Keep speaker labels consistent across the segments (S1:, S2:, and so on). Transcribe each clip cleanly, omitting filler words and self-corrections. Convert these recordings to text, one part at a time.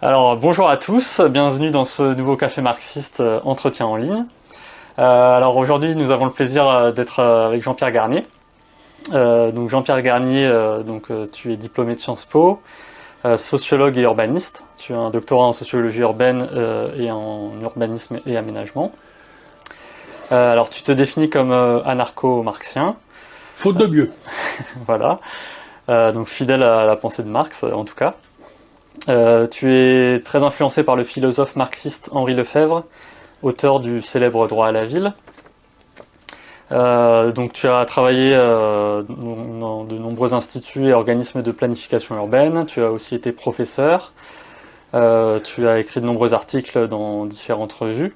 S1: Alors bonjour à tous, bienvenue dans ce nouveau café marxiste entretien en ligne. Alors aujourd'hui nous avons le plaisir d'être avec Jean-Pierre Garnier. Donc Jean-Pierre Garnier, tu es diplômé de Sciences Po, sociologue et urbaniste. Tu as un doctorat en sociologie urbaine et en urbanisme et aménagement. Alors tu te définis comme anarcho-marxien.
S2: Faute de mieux.
S1: Voilà, donc fidèle à la pensée de Marx en tout cas. Tu es très influencé par le philosophe marxiste Henri Lefebvre, auteur du célèbre Droit à la ville. Donc tu as travaillé dans de nombreux instituts et organismes de planification urbaine. Tu as aussi été professeur. Tu as écrit de nombreux articles dans différentes revues.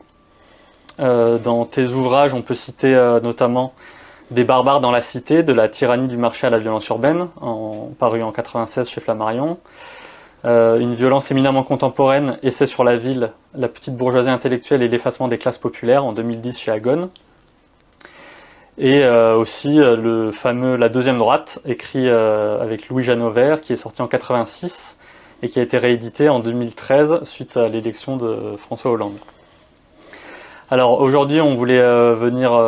S1: Dans tes ouvrages, on peut citer notamment Des barbares dans la cité, de la tyrannie du marché à la violence urbaine, paru en 96 chez Flammarion. Une violence éminemment contemporaine, Essai sur la ville, la petite bourgeoisie intellectuelle et l'effacement des classes populaires, en 2010 chez Agone. Et aussi le fameux La deuxième droite, écrit avec Louis Janot-Vert, qui est sorti en 86 et qui a été réédité en 2013 suite à l'élection de François Hollande. Alors aujourd'hui on voulait venir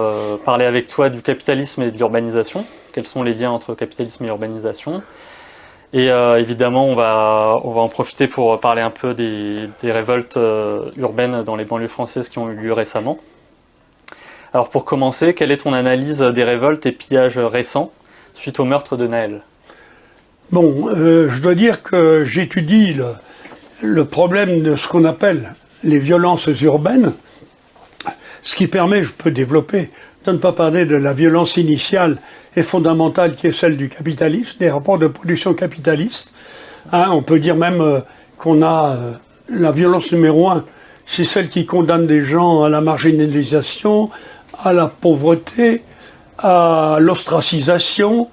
S1: parler avec toi du capitalisme et de l'urbanisation. Quels sont les liens entre capitalisme et urbanisation ? Et évidemment, on va en profiter pour parler un peu des révoltes urbaines dans les banlieues françaises qui ont eu lieu récemment. Alors pour commencer, quelle est ton analyse des révoltes et pillages récents suite au meurtre de Naël ?
S2: Bon, je dois dire que j'étudie le problème de ce qu'on appelle les violences urbaines, ce qui permet, je peux développer, de ne pas parler de la violence initiale et fondamentale qui est celle du capitalisme, des rapports de production capitalistes. On peut dire même qu'on a la violence numéro 1, c'est celle qui condamne des gens à la marginalisation, à la pauvreté, à l'ostracisation,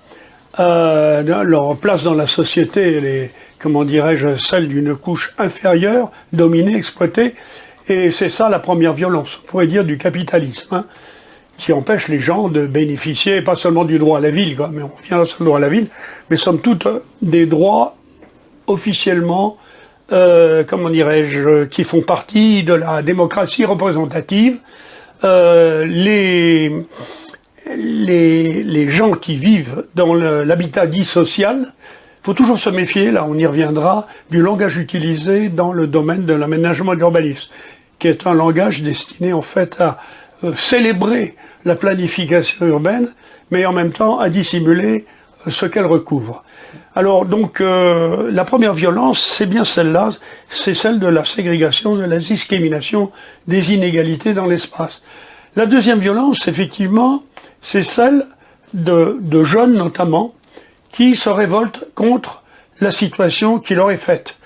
S2: leur place dans la société, elle est, comment dirais-je, celle d'une couche inférieure, dominée, exploitée, et c'est ça la première violence, on pourrait dire, du capitalisme, qui empêche les gens de bénéficier, pas seulement du droit à la ville, mais on vient sur le droit à la ville, mais somme toute des droits officiellement, comment dirais-je, qui font partie de la démocratie représentative. Les gens qui vivent dans l'habitat dit social, il faut toujours se méfier, là on y reviendra, du langage utilisé dans le domaine de l'aménagement et de l'urbanisme, qui est un langage destiné en fait à célébrer la planification urbaine, mais en même temps à dissimuler ce qu'elle recouvre. Alors donc la première violence, c'est bien celle-là, c'est celle de la ségrégation, de la discrimination, des inégalités dans l'espace. La deuxième violence, effectivement, c'est celle de jeunes notamment, qui se révoltent contre la situation qui leur est faite.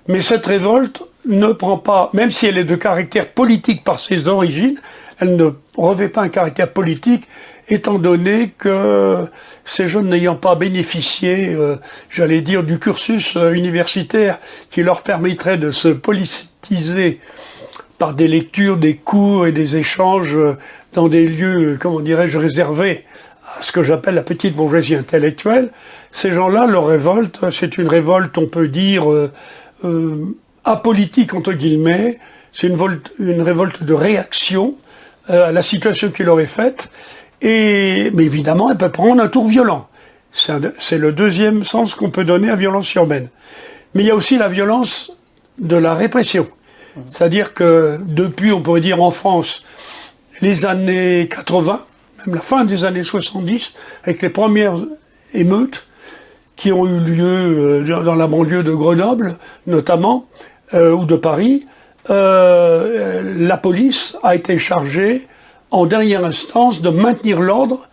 S2: Mais cette révolte ne prend pas, même si elle est de caractère politique par ses origines, elle ne revêt pas un caractère politique, étant donné que ces jeunes n'ayant pas bénéficié, j'allais dire, du cursus universitaire qui leur permettrait de se politiser par des lectures, des cours et des échanges dans des lieux, comment dirais-je, réservés à ce que j'appelle la petite bourgeoisie intellectuelle, ces gens-là, leur révolte, c'est une révolte, on peut dire, apolitique, entre guillemets, c'est une révolte de réaction à la situation qui leur est faite, mais évidemment, elle peut prendre un tour violent. C'est le deuxième sens qu'on peut donner à violence urbaine. Mais il y a aussi la violence de la répression. C'est-à-dire que depuis, on pourrait dire en France, les années 80, même la fin des années 70, avec les premières émeutes qui ont eu lieu dans la banlieue de Grenoble, notamment, ou de Paris, la police a été chargée, en dernière instance, de maintenir l'ordre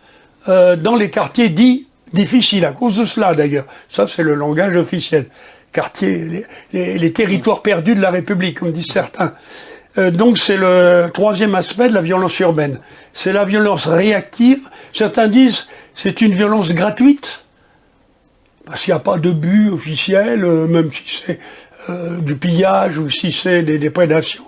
S2: dans les quartiers dits difficiles, à cause de cela d'ailleurs. Ça, c'est le langage officiel. Quartiers, les territoires perdus de la République, comme disent certains. Donc c'est le troisième aspect de la violence urbaine. C'est la violence réactive. Certains disent c'est une violence gratuite, parce qu'il n'y a pas de but officiel, même si c'est du pillage ou si c'est des déprédations.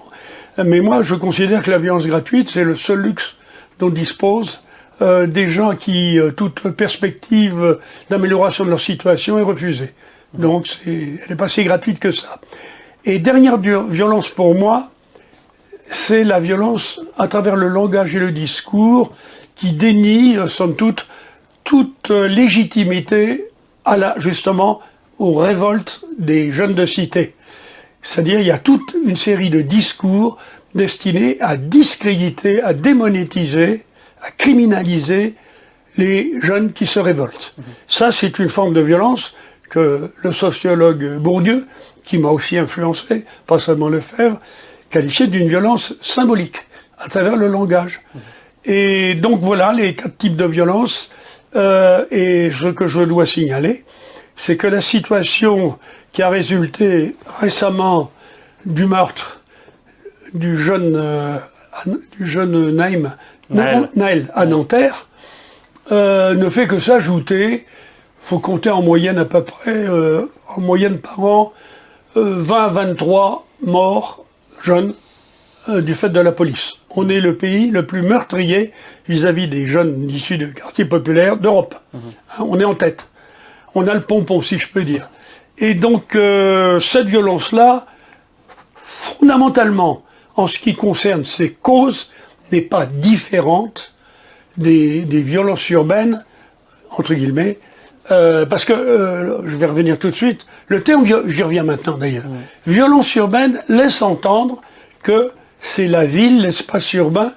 S2: Mais moi, je considère que la violence gratuite, c'est le seul luxe dont disposent des gens qui, toute perspective d'amélioration de leur situation est refusée. Donc, elle n'est pas si gratuite que ça. Et dernière violence pour moi, c'est la violence à travers le langage et le discours qui dénie, somme toute légitimité justement aux révoltes des jeunes de cité. C'est-à-dire, il y a toute une série de discours destinés à discréditer, à démonétiser, à criminaliser les jeunes qui se révoltent. Ça, c'est une forme de violence que le sociologue Bourdieu, qui m'a aussi influencé, pas seulement Lefebvre, qualifiait d'une violence symbolique, à travers le langage. Et donc voilà les 4 types de violence. Et ce que je dois signaler, c'est que la situation qui a résulté récemment du meurtre du jeune Naël à Nanterre ne fait que s'ajouter. Il faut compter en moyenne à peu près, en moyenne par an, 20 à 23 morts jeunes du fait de la police. On est le pays le plus meurtrier vis-à-vis des jeunes issus de quartiers populaires d'Europe. On est en tête. On a le pompon, si je peux dire. Et donc, cette violence-là, fondamentalement, en ce qui concerne ses causes, n'est pas différente des violences urbaines, entre guillemets, parce que, je vais revenir tout de suite, le terme, j'y reviens maintenant d'ailleurs, violence urbaine laisse entendre que c'est la ville, l'espace urbain,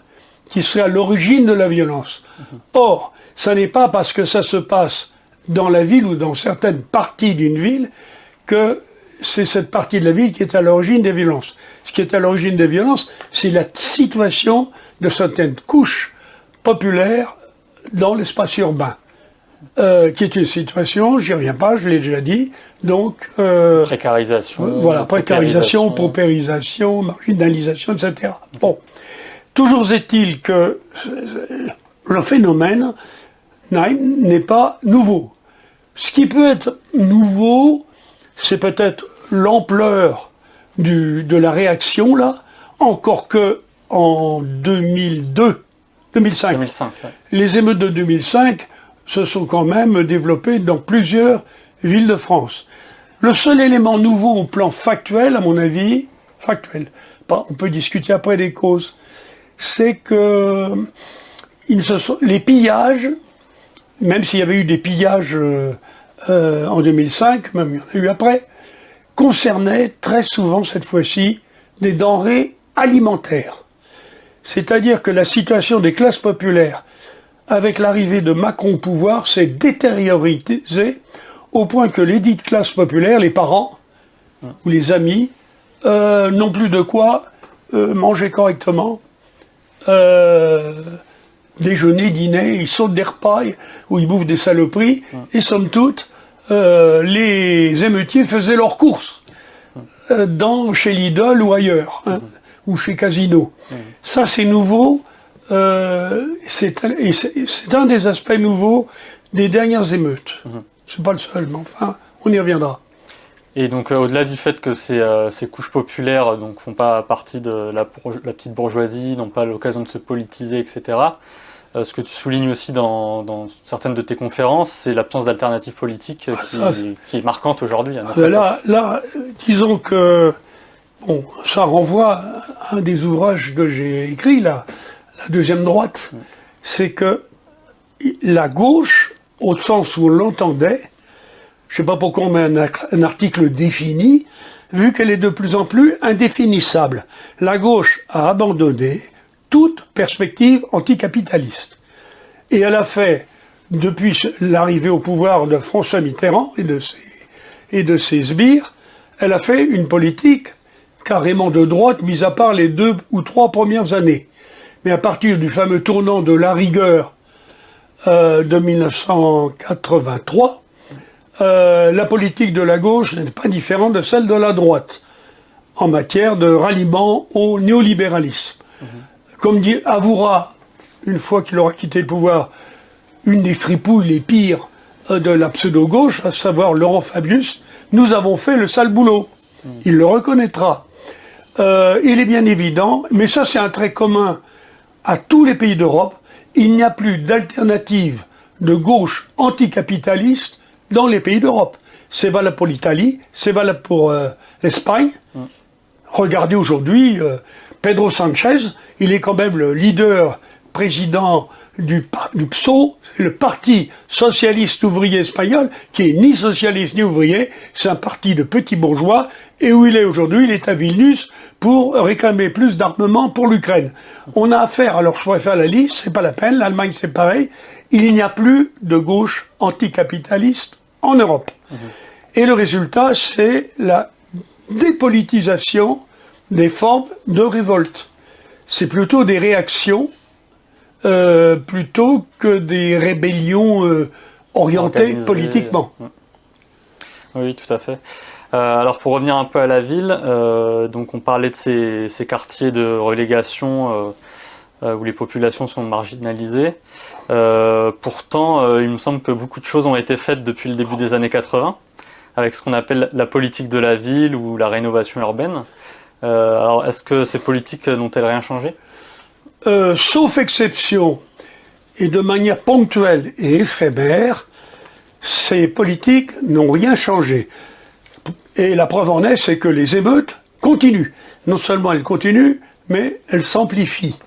S2: qui serait à l'origine de la violence. Or, ça n'est pas parce que ça se passe dans la ville ou dans certaines parties d'une ville que c'est cette partie de la ville qui est à l'origine des violences. Ce qui est à l'origine des violences, c'est la situation de certaines couches populaires dans l'espace urbain. Qui est une situation, j'y reviens pas, je l'ai déjà dit, donc...
S1: précarisation.
S2: Voilà, précarisation, paupérisation, marginalisation, etc. Bon. Toujours est-il que le phénomène n'est pas nouveau. Ce qui peut être nouveau, c'est peut-être l'ampleur de la réaction, là, encore que en 2005. Ouais. Les émeutes de 2005 se sont quand même développées dans plusieurs villes de France. Le seul élément nouveau au plan factuel, à mon avis, on peut discuter après des causes, c'est que les pillages, même s'il y avait eu des pillages en 2005, même il y en a eu après, concernaient très souvent cette fois-ci des denrées alimentaires. C'est-à-dire que la situation des classes populaires, avec l'arrivée de Macron au pouvoir, s'est détériorisée au point que les dites classes populaires, les parents ou les amis, n'ont plus de quoi manger correctement, déjeuner, dîner, ils sautent des repas où ils bouffent des saloperies, et somme toute, les émeutiers faisaient leurs courses chez Lidl ou ailleurs, ou chez Casino. Ça, c'est nouveau, c'est un des aspects nouveaux des dernières émeutes. C'est pas le seul, mais enfin, on y reviendra.
S1: Et donc, au-delà du fait que ces couches populaires donc font pas partie de la petite bourgeoisie, n'ont pas l'occasion de se politiser, etc., ce que tu soulignes aussi dans certaines de tes conférences, c'est l'absence d'alternatives politiques qui est marquante aujourd'hui.
S2: Là, disons que bon, ça renvoie à un des ouvrages que j'ai écrit, la deuxième droite, c'est que la gauche, au sens où on l'entendait, je ne sais pas pourquoi on met un article défini, vu qu'elle est de plus en plus indéfinissable. La gauche a abandonné toute perspective anticapitaliste. Et elle a fait, depuis l'arrivée au pouvoir de François Mitterrand et de ses sbires, elle a fait une politique carrément de droite, mis à part les 2 ou 3 premières années. Mais à partir du fameux tournant de la rigueur de 1983, la politique de la gauche n'est pas différente de celle de la droite en matière de ralliement au néolibéralisme. Comme dit Avoura, une fois qu'il aura quitté le pouvoir, une des fripouilles les pires de la pseudo-gauche, à savoir Laurent Fabius, nous avons fait le sale boulot. Il le reconnaîtra. Il est bien évident, mais ça c'est un trait commun à tous les pays d'Europe, il n'y a plus d'alternative de gauche anticapitaliste dans les pays d'Europe. C'est valable pour l'Italie, c'est valable pour l'Espagne, Regardez aujourd'hui, Pedro Sanchez, il est quand même le leader président du PSOE, le Parti Socialiste Ouvrier Espagnol, qui est ni socialiste ni ouvrier, c'est un parti de petits bourgeois, et où il est aujourd'hui, il est à Vilnius pour réclamer plus d'armement pour l'Ukraine. On a affaire, alors je pourrais faire la liste, c'est pas la peine, l'Allemagne c'est pareil, il n'y a plus de gauche anticapitaliste en Europe. Et le résultat, c'est la dépolitisation des formes de révolte. C'est plutôt des réactions plutôt que des rébellions orientées
S1: Organisé,
S2: politiquement.
S1: Oui, tout à fait. Alors pour revenir un peu à la ville, donc on parlait de ces quartiers de relégation où les populations sont marginalisées. Pourtant, il me semble que beaucoup de choses ont été faites depuis le début des années 80, avec ce qu'on appelle la politique de la ville ou la rénovation urbaine. Alors est-ce que ces politiques n'ont-elles rien changé ?
S2: Sauf exception, et de manière ponctuelle et éphémère, ces politiques n'ont rien changé. Et la preuve en est, c'est que les émeutes continuent. Non seulement elles continuent, mais elles s'amplifient.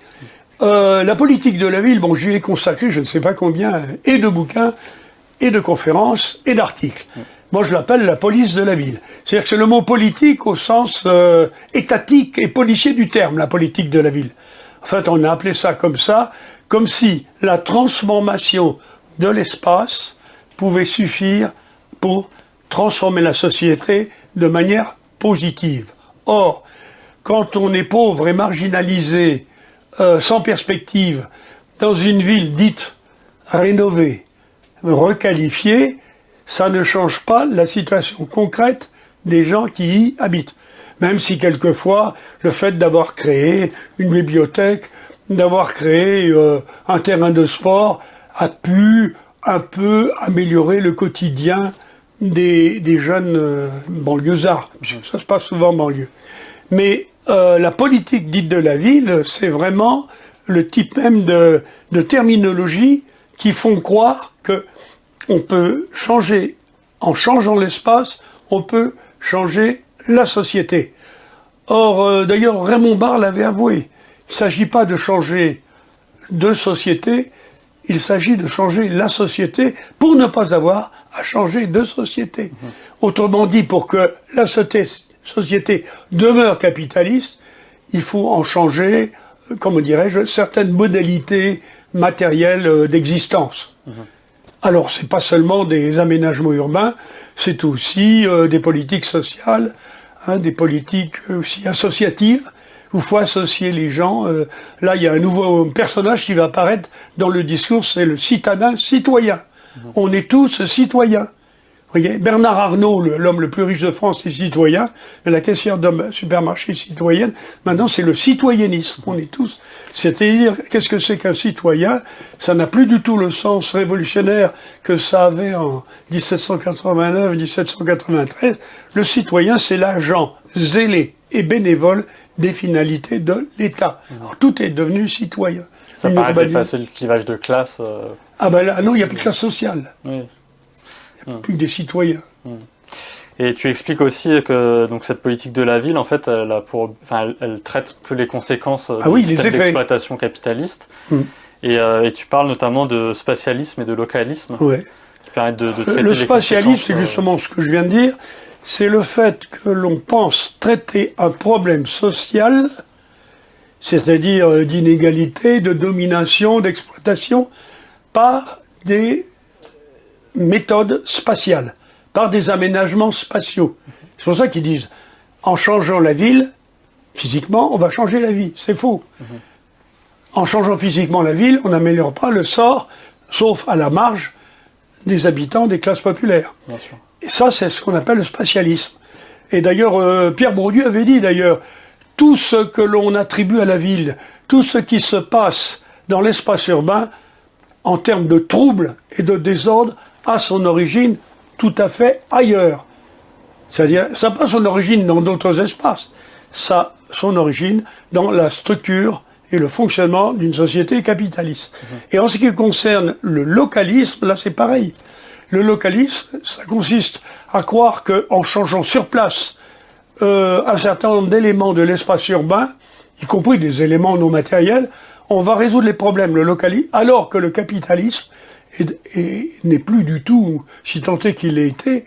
S2: La politique de la ville, bon, j'y ai consacré je ne sais pas combien, et de bouquins, et de conférences, et d'articles. Moi, je l'appelle la police de la ville. C'est-à-dire que c'est le mot politique au sens étatique et policier du terme, la politique de la ville. En fait, on a appelé ça, comme si la transformation de l'espace pouvait suffire pour transformer la société de manière positive. Or, quand on est pauvre et marginalisé, sans perspective, dans une ville dite rénovée, requalifiée, ça ne change pas la situation concrète des gens qui y habitent. Même si quelquefois, le fait d'avoir créé une bibliothèque, d'avoir créé un terrain de sport, a pu un peu améliorer le quotidien des jeunes banlieusards. Ça se passe souvent en banlieue. Mais la politique dite de la ville, c'est vraiment le type même de terminologie qui font croire que on peut changer, en changeant l'espace, on peut changer la société. Or, d'ailleurs, Raymond Barre l'avait avoué. Il ne s'agit pas de changer de société, il s'agit de changer la société pour ne pas avoir à changer de société. Autrement dit, pour que la société demeure capitaliste, il faut en changer, comment dirais-je, certaines modalités matérielles d'existence. Alors, c'est pas seulement des aménagements urbains, c'est aussi des politiques sociales, des politiques aussi associatives, où il faut associer les gens. Là, il y a un nouveau personnage qui va apparaître dans le discours, c'est le citadin-citoyen. On est tous citoyens. Vous voyez, Bernard Arnault, l'homme le plus riche de France, est citoyen, mais la caissière d'un supermarché est citoyenne. Maintenant, c'est le citoyennisme. On est tous. C'est-à-dire, qu'est-ce que c'est qu'un citoyen? Ça n'a plus du tout le sens révolutionnaire que ça avait en 1789, 1793. Le citoyen, c'est l'agent zélé et bénévole des finalités de l'État. Alors, tout est devenu citoyen.
S1: Ça paraît dépasser le clivage de classe.
S2: Ah ben là, non, il n'y a plus de classe sociale.
S1: Oui.
S2: Plus que des citoyens.
S1: Et tu expliques aussi que donc cette politique de la ville, en fait, elle traite que les conséquences du système d'exploitation capitaliste. Et tu parles notamment de spatialisme et de localisme, qui permettent de traiter
S2: le
S1: les
S2: spatialisme, c'est justement ce que je viens de dire. C'est le fait que l'on pense traiter un problème social, c'est-à-dire d'inégalité, de domination, d'exploitation, par des méthode spatiale, par des aménagements spatiaux. C'est pour ça qu'ils disent, en changeant la ville, physiquement, on va changer la vie. C'est faux. En changeant physiquement la ville, on n'améliore pas le sort, sauf à la marge des habitants des classes populaires.
S1: Bien sûr.
S2: Et ça, c'est ce qu'on appelle le spatialisme. Et d'ailleurs, Pierre Bourdieu avait dit, d'ailleurs, tout ce que l'on attribue à la ville, tout ce qui se passe dans l'espace urbain, en termes de troubles et de désordre, a son origine tout à fait ailleurs. C'est-à-dire, ça n'a pas son origine dans d'autres espaces, ça a son origine dans la structure et le fonctionnement d'une société capitaliste. Et en ce qui concerne le localisme, là c'est pareil. Le localisme, ça consiste à croire qu'en changeant sur place un certain nombre d'éléments de l'espace urbain, y compris des éléments non matériels, on va résoudre les problèmes alors que le capitalisme n'est plus du tout, si tant est qu'il ait été,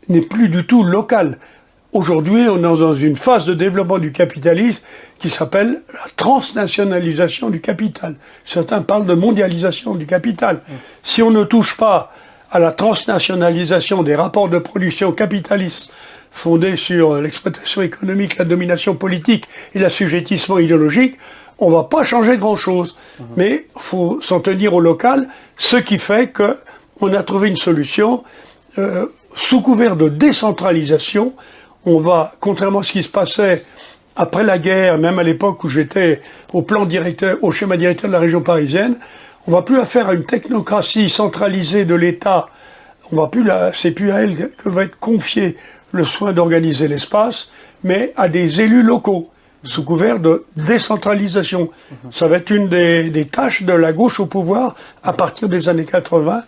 S2: n'est plus du tout local. Aujourd'hui, on est dans une phase de développement du capitalisme qui s'appelle la transnationalisation du capital. Certains parlent de mondialisation du capital. Si on ne touche pas à la transnationalisation des rapports de production capitalistes fondés sur l'exploitation économique, la domination politique et l'assujettissement idéologique, on ne va pas changer grand-chose. Mais il faut s'en tenir au local, ce qui fait qu'on a trouvé une solution sous couvert de décentralisation. On va, contrairement à ce qui se passait après la guerre, même à l'époque où j'étais au schéma directeur de la région parisienne, on va plus affaire à une technocratie centralisée de l'État. C'est plus à elle que va être confié le soin d'organiser l'espace, mais à des élus locaux, sous couvert de décentralisation. Ça va être une des tâches de la gauche au pouvoir à partir des années 80.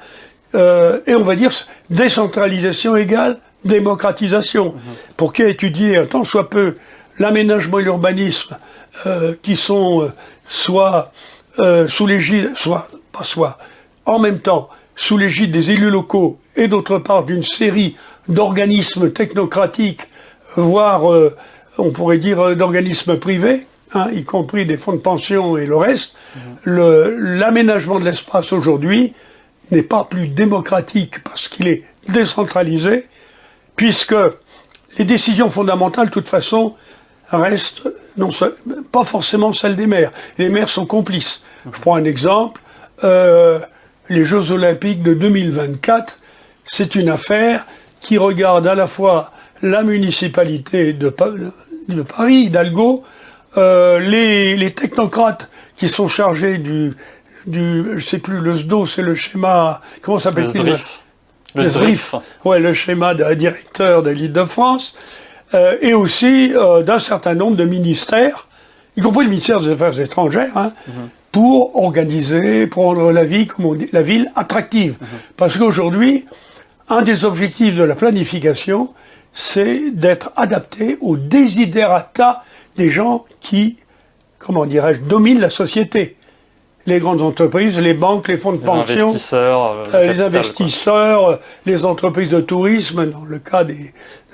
S2: Et on va dire décentralisation égale démocratisation. Pour qui a étudié un tant soit peu l'aménagement et l'urbanisme, qui sont sous l'égide, en même temps, sous l'égide des élus locaux et d'autre part d'une série d'organismes technocratiques, voire, on pourrait dire, d'organismes privés, y compris des fonds de pension et le reste, l'aménagement de l'espace aujourd'hui n'est pas plus démocratique parce qu'il est décentralisé, puisque les décisions fondamentales, de toute façon, restent pas forcément celles des maires. Les maires sont complices. Je prends un exemple, les Jeux Olympiques de 2024, c'est une affaire qui regarde à la fois la municipalité de Paris, Hidalgo, les technocrates qui sont chargés je sais plus, le SDO, c'est le schéma, comment s'appelle-t-il ? Le SDRIF. Ouais, le schéma de directeur de l'Île-de-France, et aussi d'un certain nombre de ministères, y compris le ministère des Affaires étrangères, pour organiser, pour rendre la ville attractive. Parce qu'aujourd'hui, un des objectifs de la planification, c'est d'être adapté aux desiderata des gens qui, dominent la société. Les grandes entreprises, les banques, les fonds de pension, les investisseurs, les entreprises de tourisme, dans le cas de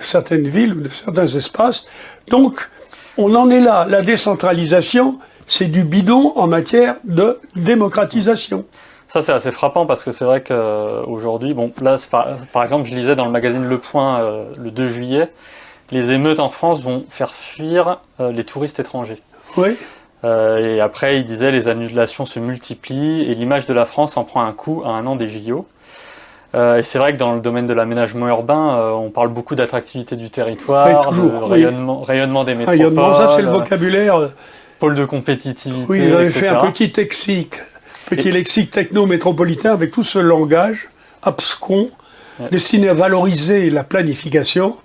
S2: certaines villes ou de certains espaces. Donc, on en est là. La décentralisation, c'est du bidon en matière de démocratisation.
S1: Ça, c'est assez frappant parce que c'est vrai qu'aujourd'hui, par exemple, je lisais dans le magazine Le Point le 2 juillet, les émeutes en France vont faire fuir les touristes étrangers.
S2: Oui.
S1: Et après, il disait les annulations se multiplient et l'image de la France en prend un coup à un an des JO. Et c'est vrai que dans le domaine de l'aménagement urbain, on parle beaucoup d'attractivité du territoire, rayonnement des métropoles.
S2: Rayonnement, ça c'est le vocabulaire.
S1: Pôle de compétitivité.
S2: Oui, il avait fait un petit lexique techno-métropolitain avec tout ce langage abscon, destiné à valoriser la planification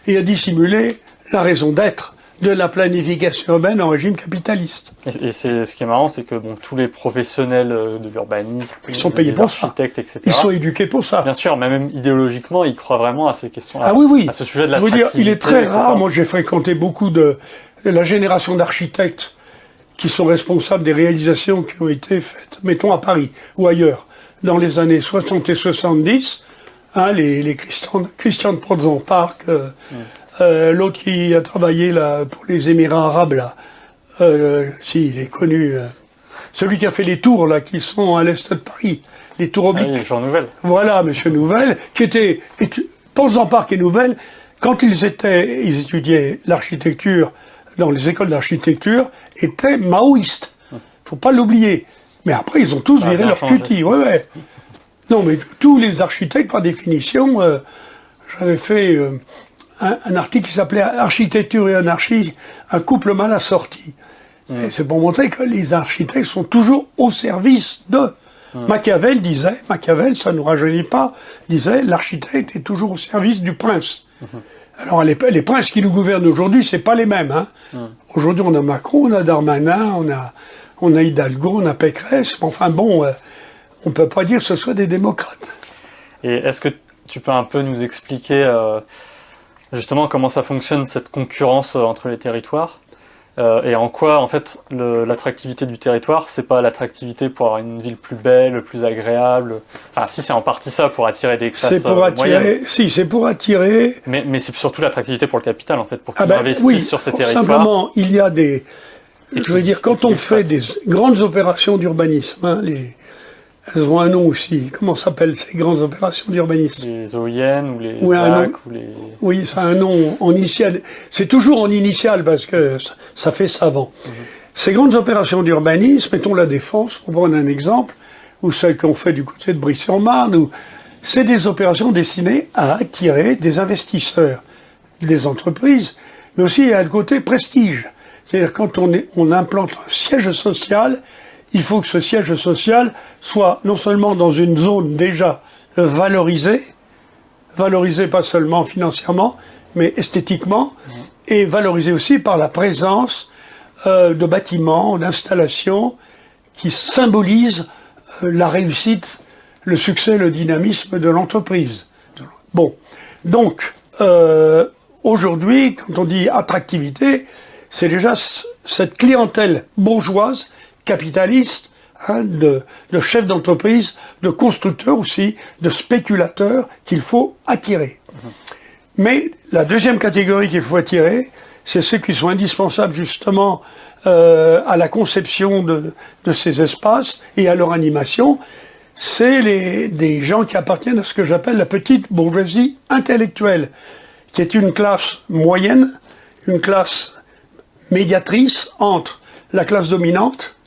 S2: et à dissimuler la raison d'être de la planification urbaine en régime capitaliste.
S1: Et ce qui est marrant, c'est que tous les professionnels de l'urbanisme,
S2: ils sont payés pour ça,
S1: etc.
S2: Ils sont éduqués pour ça.
S1: Bien sûr, mais même idéologiquement, ils croient vraiment à ces questions-là.
S2: Oui.
S1: À ce sujet de l'attractivité.
S2: Il est très rare. Moi, j'ai fréquenté beaucoup de la génération d'architectes qui sont responsables des réalisations qui ont été faites, mettons à Paris ou ailleurs, dans les années 60 et 70. Les Christian de Portzamparc, l'autre qui a travaillé là, pour les Émirats arabes, il est connu. Celui qui a fait les tours là, qui sont à l'est de Paris, les tours obliques.
S1: Jean Nouvel.
S2: Voilà, Monsieur Nouvel, qui était Portzamparc et Nouvel, quand ils étudiaient l'architecture dans les écoles d'architecture, étaient maoïstes. Faut pas l'oublier. Mais après, ils ont tous viré leur cutie. Ouais. Non, mais tous les architectes, par définition, j'avais fait un article qui s'appelait Architecture et anarchie, un couple mal assorti. Et c'est pour montrer que les architectes sont toujours au service de. Machiavel, ça ne nous rajeunit pas, disait l'architecte est toujours au service du prince. Alors les princes qui nous gouvernent aujourd'hui, c'est pas les mêmes. Aujourd'hui, on a Macron, on a Darmanin, on a Hidalgo, on a Pécresse. Enfin bon, on peut pas dire que ce soit des démocrates.
S1: Et est-ce que tu peux un peu nous expliquer Justement, comment ça fonctionne cette concurrence entre les territoires? Et en quoi, en fait, l'attractivité du territoire, c'est pas l'attractivité pour avoir une ville plus belle, plus agréable. Enfin, si, c'est en partie ça, pour attirer des classes moyennes.
S2: Si, c'est pour attirer.
S1: Mais c'est surtout l'attractivité pour le capital, en fait, pour qu'il investisse sur ces territoires.
S2: Simplement, il y a des. Je veux dire, quand on fait des grandes opérations d'urbanisme, hein, elles ont un nom aussi. Comment s'appellent ces grandes opérations d'urbanisme?
S1: Les OIN ou les
S2: ZAC
S1: ou les...
S2: Oui, ça a un nom en initial. C'est toujours en initial parce que ça fait savant. Ces grandes opérations d'urbanisme, mettons la Défense, pour prendre un exemple, ou celles qu'on fait du côté de Brie-sur-Marne, c'est des opérations destinées à attirer des investisseurs, des entreprises, mais aussi à le côté prestige. C'est-à-dire quand on implante un siège social, il faut que ce siège social soit non seulement dans une zone déjà valorisée pas seulement financièrement, mais esthétiquement, et valorisé aussi par la présence de bâtiments, d'installations qui symbolisent la réussite, le succès, le dynamisme de l'entreprise. Bon, donc aujourd'hui, quand on dit attractivité, c'est déjà cette clientèle bourgeoise, capitaliste, hein, de chefs d'entreprise, de constructeurs aussi, de spéculateurs qu'il faut attirer. Mais la deuxième catégorie qu'il faut attirer, c'est ceux qui sont indispensables justement à la conception de ces espaces et à leur animation. C'est des gens qui appartiennent à ce que j'appelle la petite bourgeoisie intellectuelle, qui est une classe moyenne, une classe médiatrice entre la classe dominante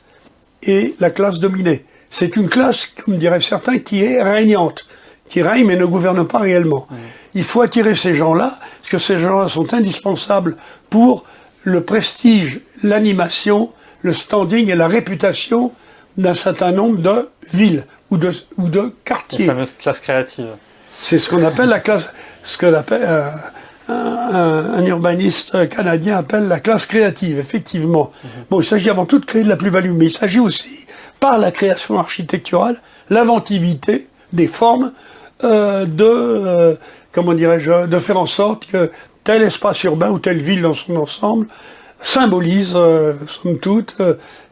S2: et la classe dominée. C'est une classe, comme diraient certains, qui est régnante, qui règne mais ne gouverne pas réellement. Il faut attirer ces gens-là, parce que ces gens-là sont indispensables pour le prestige, l'animation, le standing et la réputation d'un certain nombre de villes ou de quartiers.
S1: La fameuse classe créative.
S2: C'est ce qu'on appelle la classe, ce que un urbaniste canadien appelle la classe créative, effectivement. Bon, il s'agit avant tout de créer de la plus-value, mais il s'agit aussi, par la création architecturale, l'inventivité des formes, comment dirais-je, de faire en sorte que tel espace urbain ou telle ville dans son ensemble symbolise, somme toute,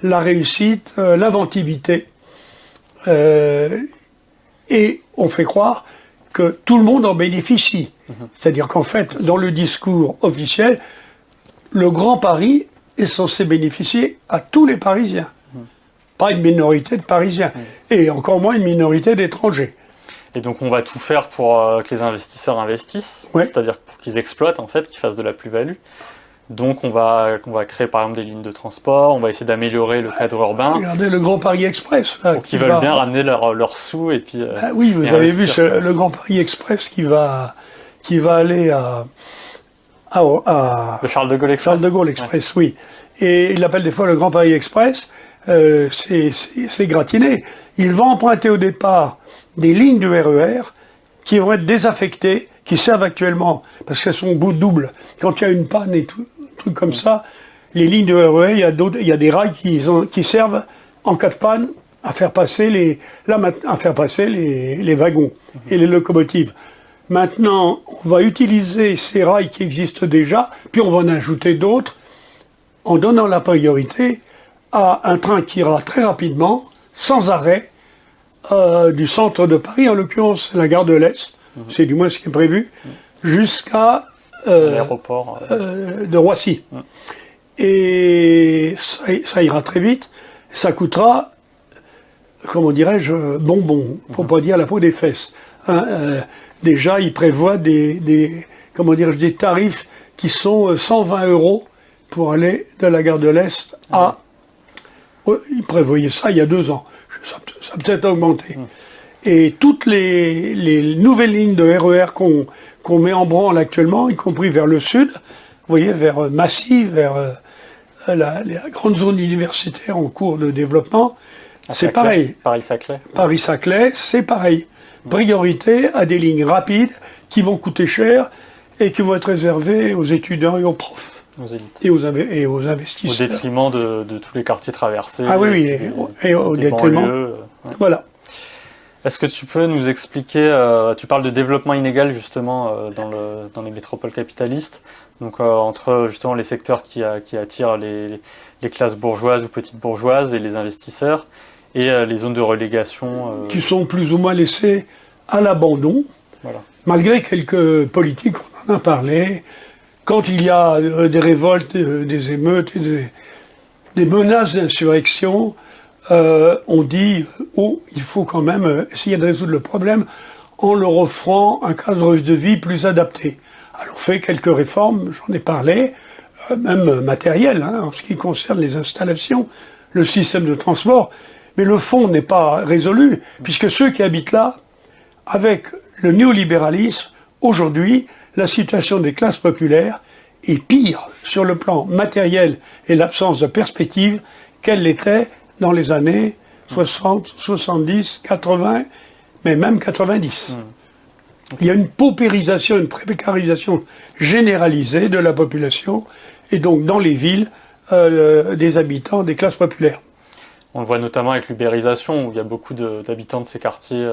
S2: la réussite, l'inventivité. Et on fait croire que tout le monde en bénéficie. C'est-à-dire qu'en fait, dans le discours officiel, le Grand Paris est censé bénéficier à tous les Parisiens. Pas une minorité de Parisiens. Et encore moins une minorité d'étrangers.
S1: Et donc on va tout faire pour que les investisseurs investissent, c'est-à-dire pour qu'ils exploitent, en fait, qu'ils fassent de la plus-value. Donc on va créer par exemple des lignes de transport, on va essayer d'améliorer le cadre urbain.
S2: Regardez le Grand Paris Express. Là,
S1: qui veulent bien ramener leurs sous et puis...
S2: oui, vous avez vu le Grand Paris Express qui va aller à
S1: le Charles de Gaulle Express.
S2: Charles de Gaulle Express, oui. Et il l'appelle des fois le Grand Paris Express, c'est gratiné. Il va emprunter au départ des lignes du RER qui vont être désaffectées, qui servent actuellement, parce qu'elles sont bout double. Quand il y a une panne et tout, truc comme ça, les lignes de RER, il y a des rails qui servent, en cas de panne, à faire passer les wagons et les locomotives. Maintenant, on va utiliser ces rails qui existent déjà, puis on va en ajouter d'autres, en donnant la priorité à un train qui ira très rapidement, sans arrêt, du centre de Paris, en l'occurrence la gare de l'Est, c'est du moins ce qui est prévu, jusqu'à
S1: l'aéroport
S2: de Roissy. Et ça ira très vite, ça coûtera, comment dirais-je, bonbon, pour pas dire la peau des fesses. Déjà, il prévoit des tarifs qui sont 120 € pour aller de la gare de l'Est à... Il prévoyait ça il y a 2 ans. Ça a peut-être augmenté. Et toutes les nouvelles lignes de RER qu'on met en branle actuellement, y compris vers le sud, vous voyez, vers Massy, vers la grande zone universitaire en cours de développement, c'est pareil.
S1: Paris-Saclay.
S2: Paris-Saclay, c'est pareil. Priorité à des lignes rapides qui vont coûter cher et qui vont être réservées aux étudiants et aux profs.
S1: Aux élites.
S2: Et aux investisseurs.
S1: Au détriment de tous les quartiers traversés.
S2: Ah oui, et au détriment.
S1: banlieues,
S2: Voilà.
S1: Est-ce que tu peux nous expliquer, tu parles de développement inégal justement dans les métropoles capitalistes, donc entre justement les secteurs qui attirent les classes bourgeoises ou petites bourgeoises et les investisseurs, et les zones de relégation.
S2: Qui sont plus ou moins laissées à l'abandon,
S1: Voilà.
S2: malgré quelques politiques, on en a parlé. Quand il y a des révoltes, des émeutes, des menaces d'insurrection, on dit il faut quand même essayer de résoudre le problème en leur offrant un cadre de vie plus adapté. Alors on fait quelques réformes, j'en ai parlé, même matérielles, en ce qui concerne les installations, le système de transport, mais le fond n'est pas résolu, puisque ceux qui habitent là, avec le néolibéralisme, aujourd'hui, la situation des classes populaires est pire sur le plan matériel et l'absence de perspective qu'elle l'était dans les années 60, 70, 80, mais même 90. Il y a une paupérisation, une précarisation généralisée de la population, et donc dans les villes, des habitants des classes populaires.
S1: On le voit notamment avec l'ubérisation, où il y a beaucoup d'habitants de ces quartiers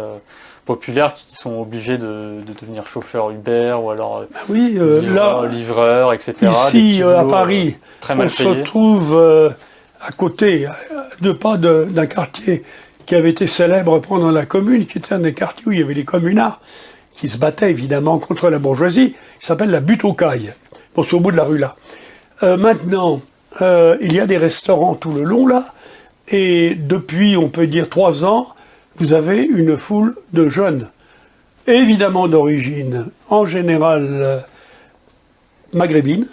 S1: populaires qui sont obligés de devenir chauffeurs Uber ou alors livreurs, etc.
S2: Ici, à Paris,
S1: très mal
S2: on se retrouve à côté, à 2 pas d'un quartier qui avait été célèbre pendant la Commune, qui était un des quartiers où il y avait les communards, qui se battaient évidemment contre la bourgeoisie. Il s'appelle la Butte aux Cailles. Bon, c'est au bout de la rue là. Maintenant, il y a des restaurants tout le long là, et depuis, on peut dire 3 ans, vous avez une foule de jeunes, évidemment d'origine, en général maghrébine,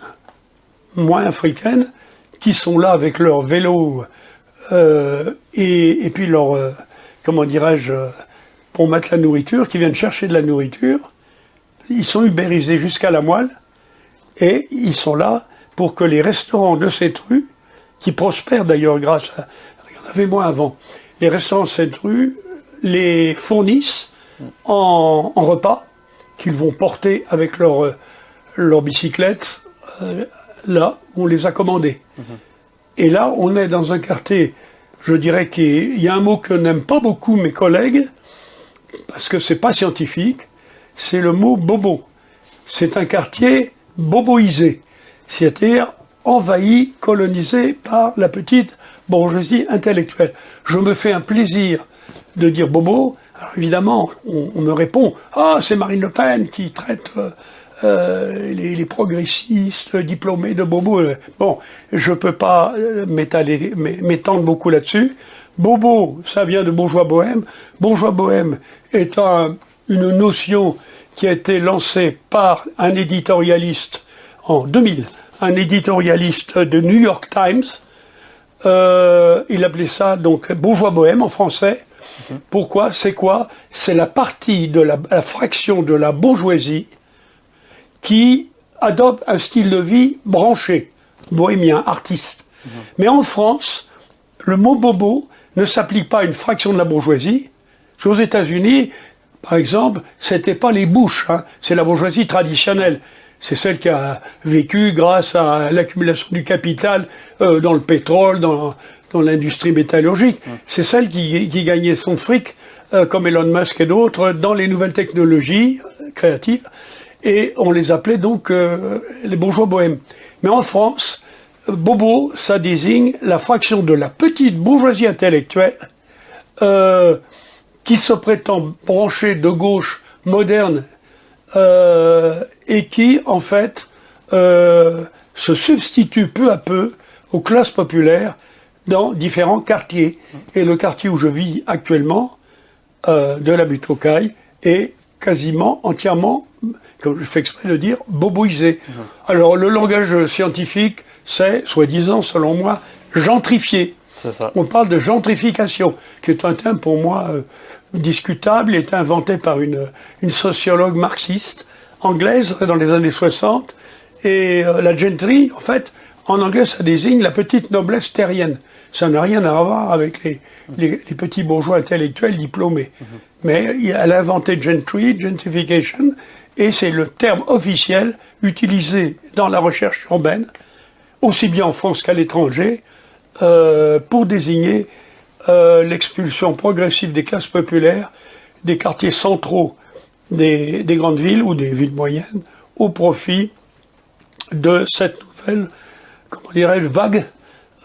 S2: moins africaine, qui sont là avec leur vélo et puis leur, comment dirais-je, pour mettre la nourriture, qui viennent chercher de la nourriture. Ils sont ubérisés jusqu'à la moelle et ils sont là pour que les restaurants de cette rue, qui prospèrent d'ailleurs grâce à... Il y en avait moins avant. Les restaurants de cette rue les fournissent en repas qu'ils vont porter avec leur bicyclette là où on les a commandés. Et là, on est dans un quartier, je dirais qu'il y a un mot que n'aiment pas beaucoup mes collègues, parce que c'est pas scientifique, c'est le mot bobo. C'est un quartier boboisé, c'est-à-dire envahi, colonisé par la petite bourgeoisie intellectuelle. Je me fais un plaisir de dire bobo. Alors évidemment, on me répond « Ah, c'est Marine Le Pen qui traite les progressistes diplômés de bobo. » Bon, je ne peux pas m'étendre beaucoup là-dessus. Bobo, ça vient de bourgeois bohème. Bourgeois bohème est une notion qui a été lancée par un éditorialiste en 2000, un éditorialiste de New York Times. Il appelait ça donc bourgeois bohème en français. Pourquoi? C'est quoi? C'est la partie de la fraction de la bourgeoisie qui adopte un style de vie branché, bohémien, artiste. Mais en France, le mot bobo ne s'applique pas à une fraction de la bourgeoisie. Aux États-Unis, par exemple, c'était pas les Bush, c'est la bourgeoisie traditionnelle. C'est celle qui a vécu grâce à l'accumulation du capital dans le pétrole, dans l'industrie métallurgique. C'est celle qui gagnait son fric, comme Elon Musk et d'autres, dans les nouvelles technologies créatives. Et on les appelait donc les bourgeois bohèmes. Mais en France, bobo, ça désigne la fraction de la petite bourgeoisie intellectuelle qui se prétend branchée de gauche moderne et qui, en fait, se substitue peu à peu aux classes populaires dans différents quartiers. Et le quartier où je vis actuellement, de la Butte aux Cailles, est quasiment entièrement, comme je fais exprès de dire, boboisé. Alors, le langage scientifique, c'est, soi-disant, selon moi, gentrifié.
S1: C'est ça.
S2: On parle de gentrification, qui est un terme pour moi discutable, est inventé par une sociologue marxiste anglaise dans les années 60. Et la gentry, en fait, en anglais, ça désigne la petite noblesse terrienne. Ça n'a rien à voir avec les petits bourgeois intellectuels diplômés. Mais elle a inventé gentry, gentrification, et c'est le terme officiel utilisé dans la recherche urbaine, aussi bien en France qu'à l'étranger, pour désigner l'expulsion progressive des classes populaires des quartiers centraux des grandes villes ou des villes moyennes au profit de cette nouvelle, comment dirais-je, vague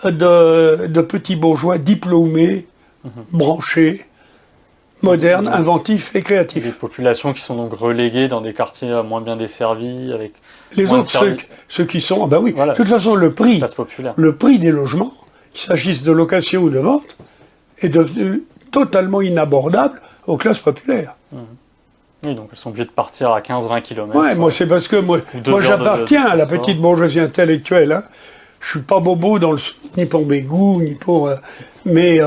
S2: de petits bourgeois diplômés, branchés, modernes, inventifs et
S1: Des
S2: créatifs.
S1: populations qui sont donc reléguées dans des quartiers moins bien desservis, avec
S2: Les
S1: moins de
S2: autres, ceux qui sont, ah ben oui,
S1: Voilà.
S2: de toute façon, le prix
S1: populaire.
S2: des logements, qu'il s'agisse de location ou de vente, est devenu totalement inabordable aux classes populaires.
S1: Oui, donc elles sont obligées de partir à 15-20 km.
S2: Ouais, moi c'est parce que moi
S1: heures
S2: j'appartiens à la
S1: transport.
S2: petite bourgeoisie intellectuelle. Hein. Je suis pas bobo dans ni pour mes goûts, ni pour. Mais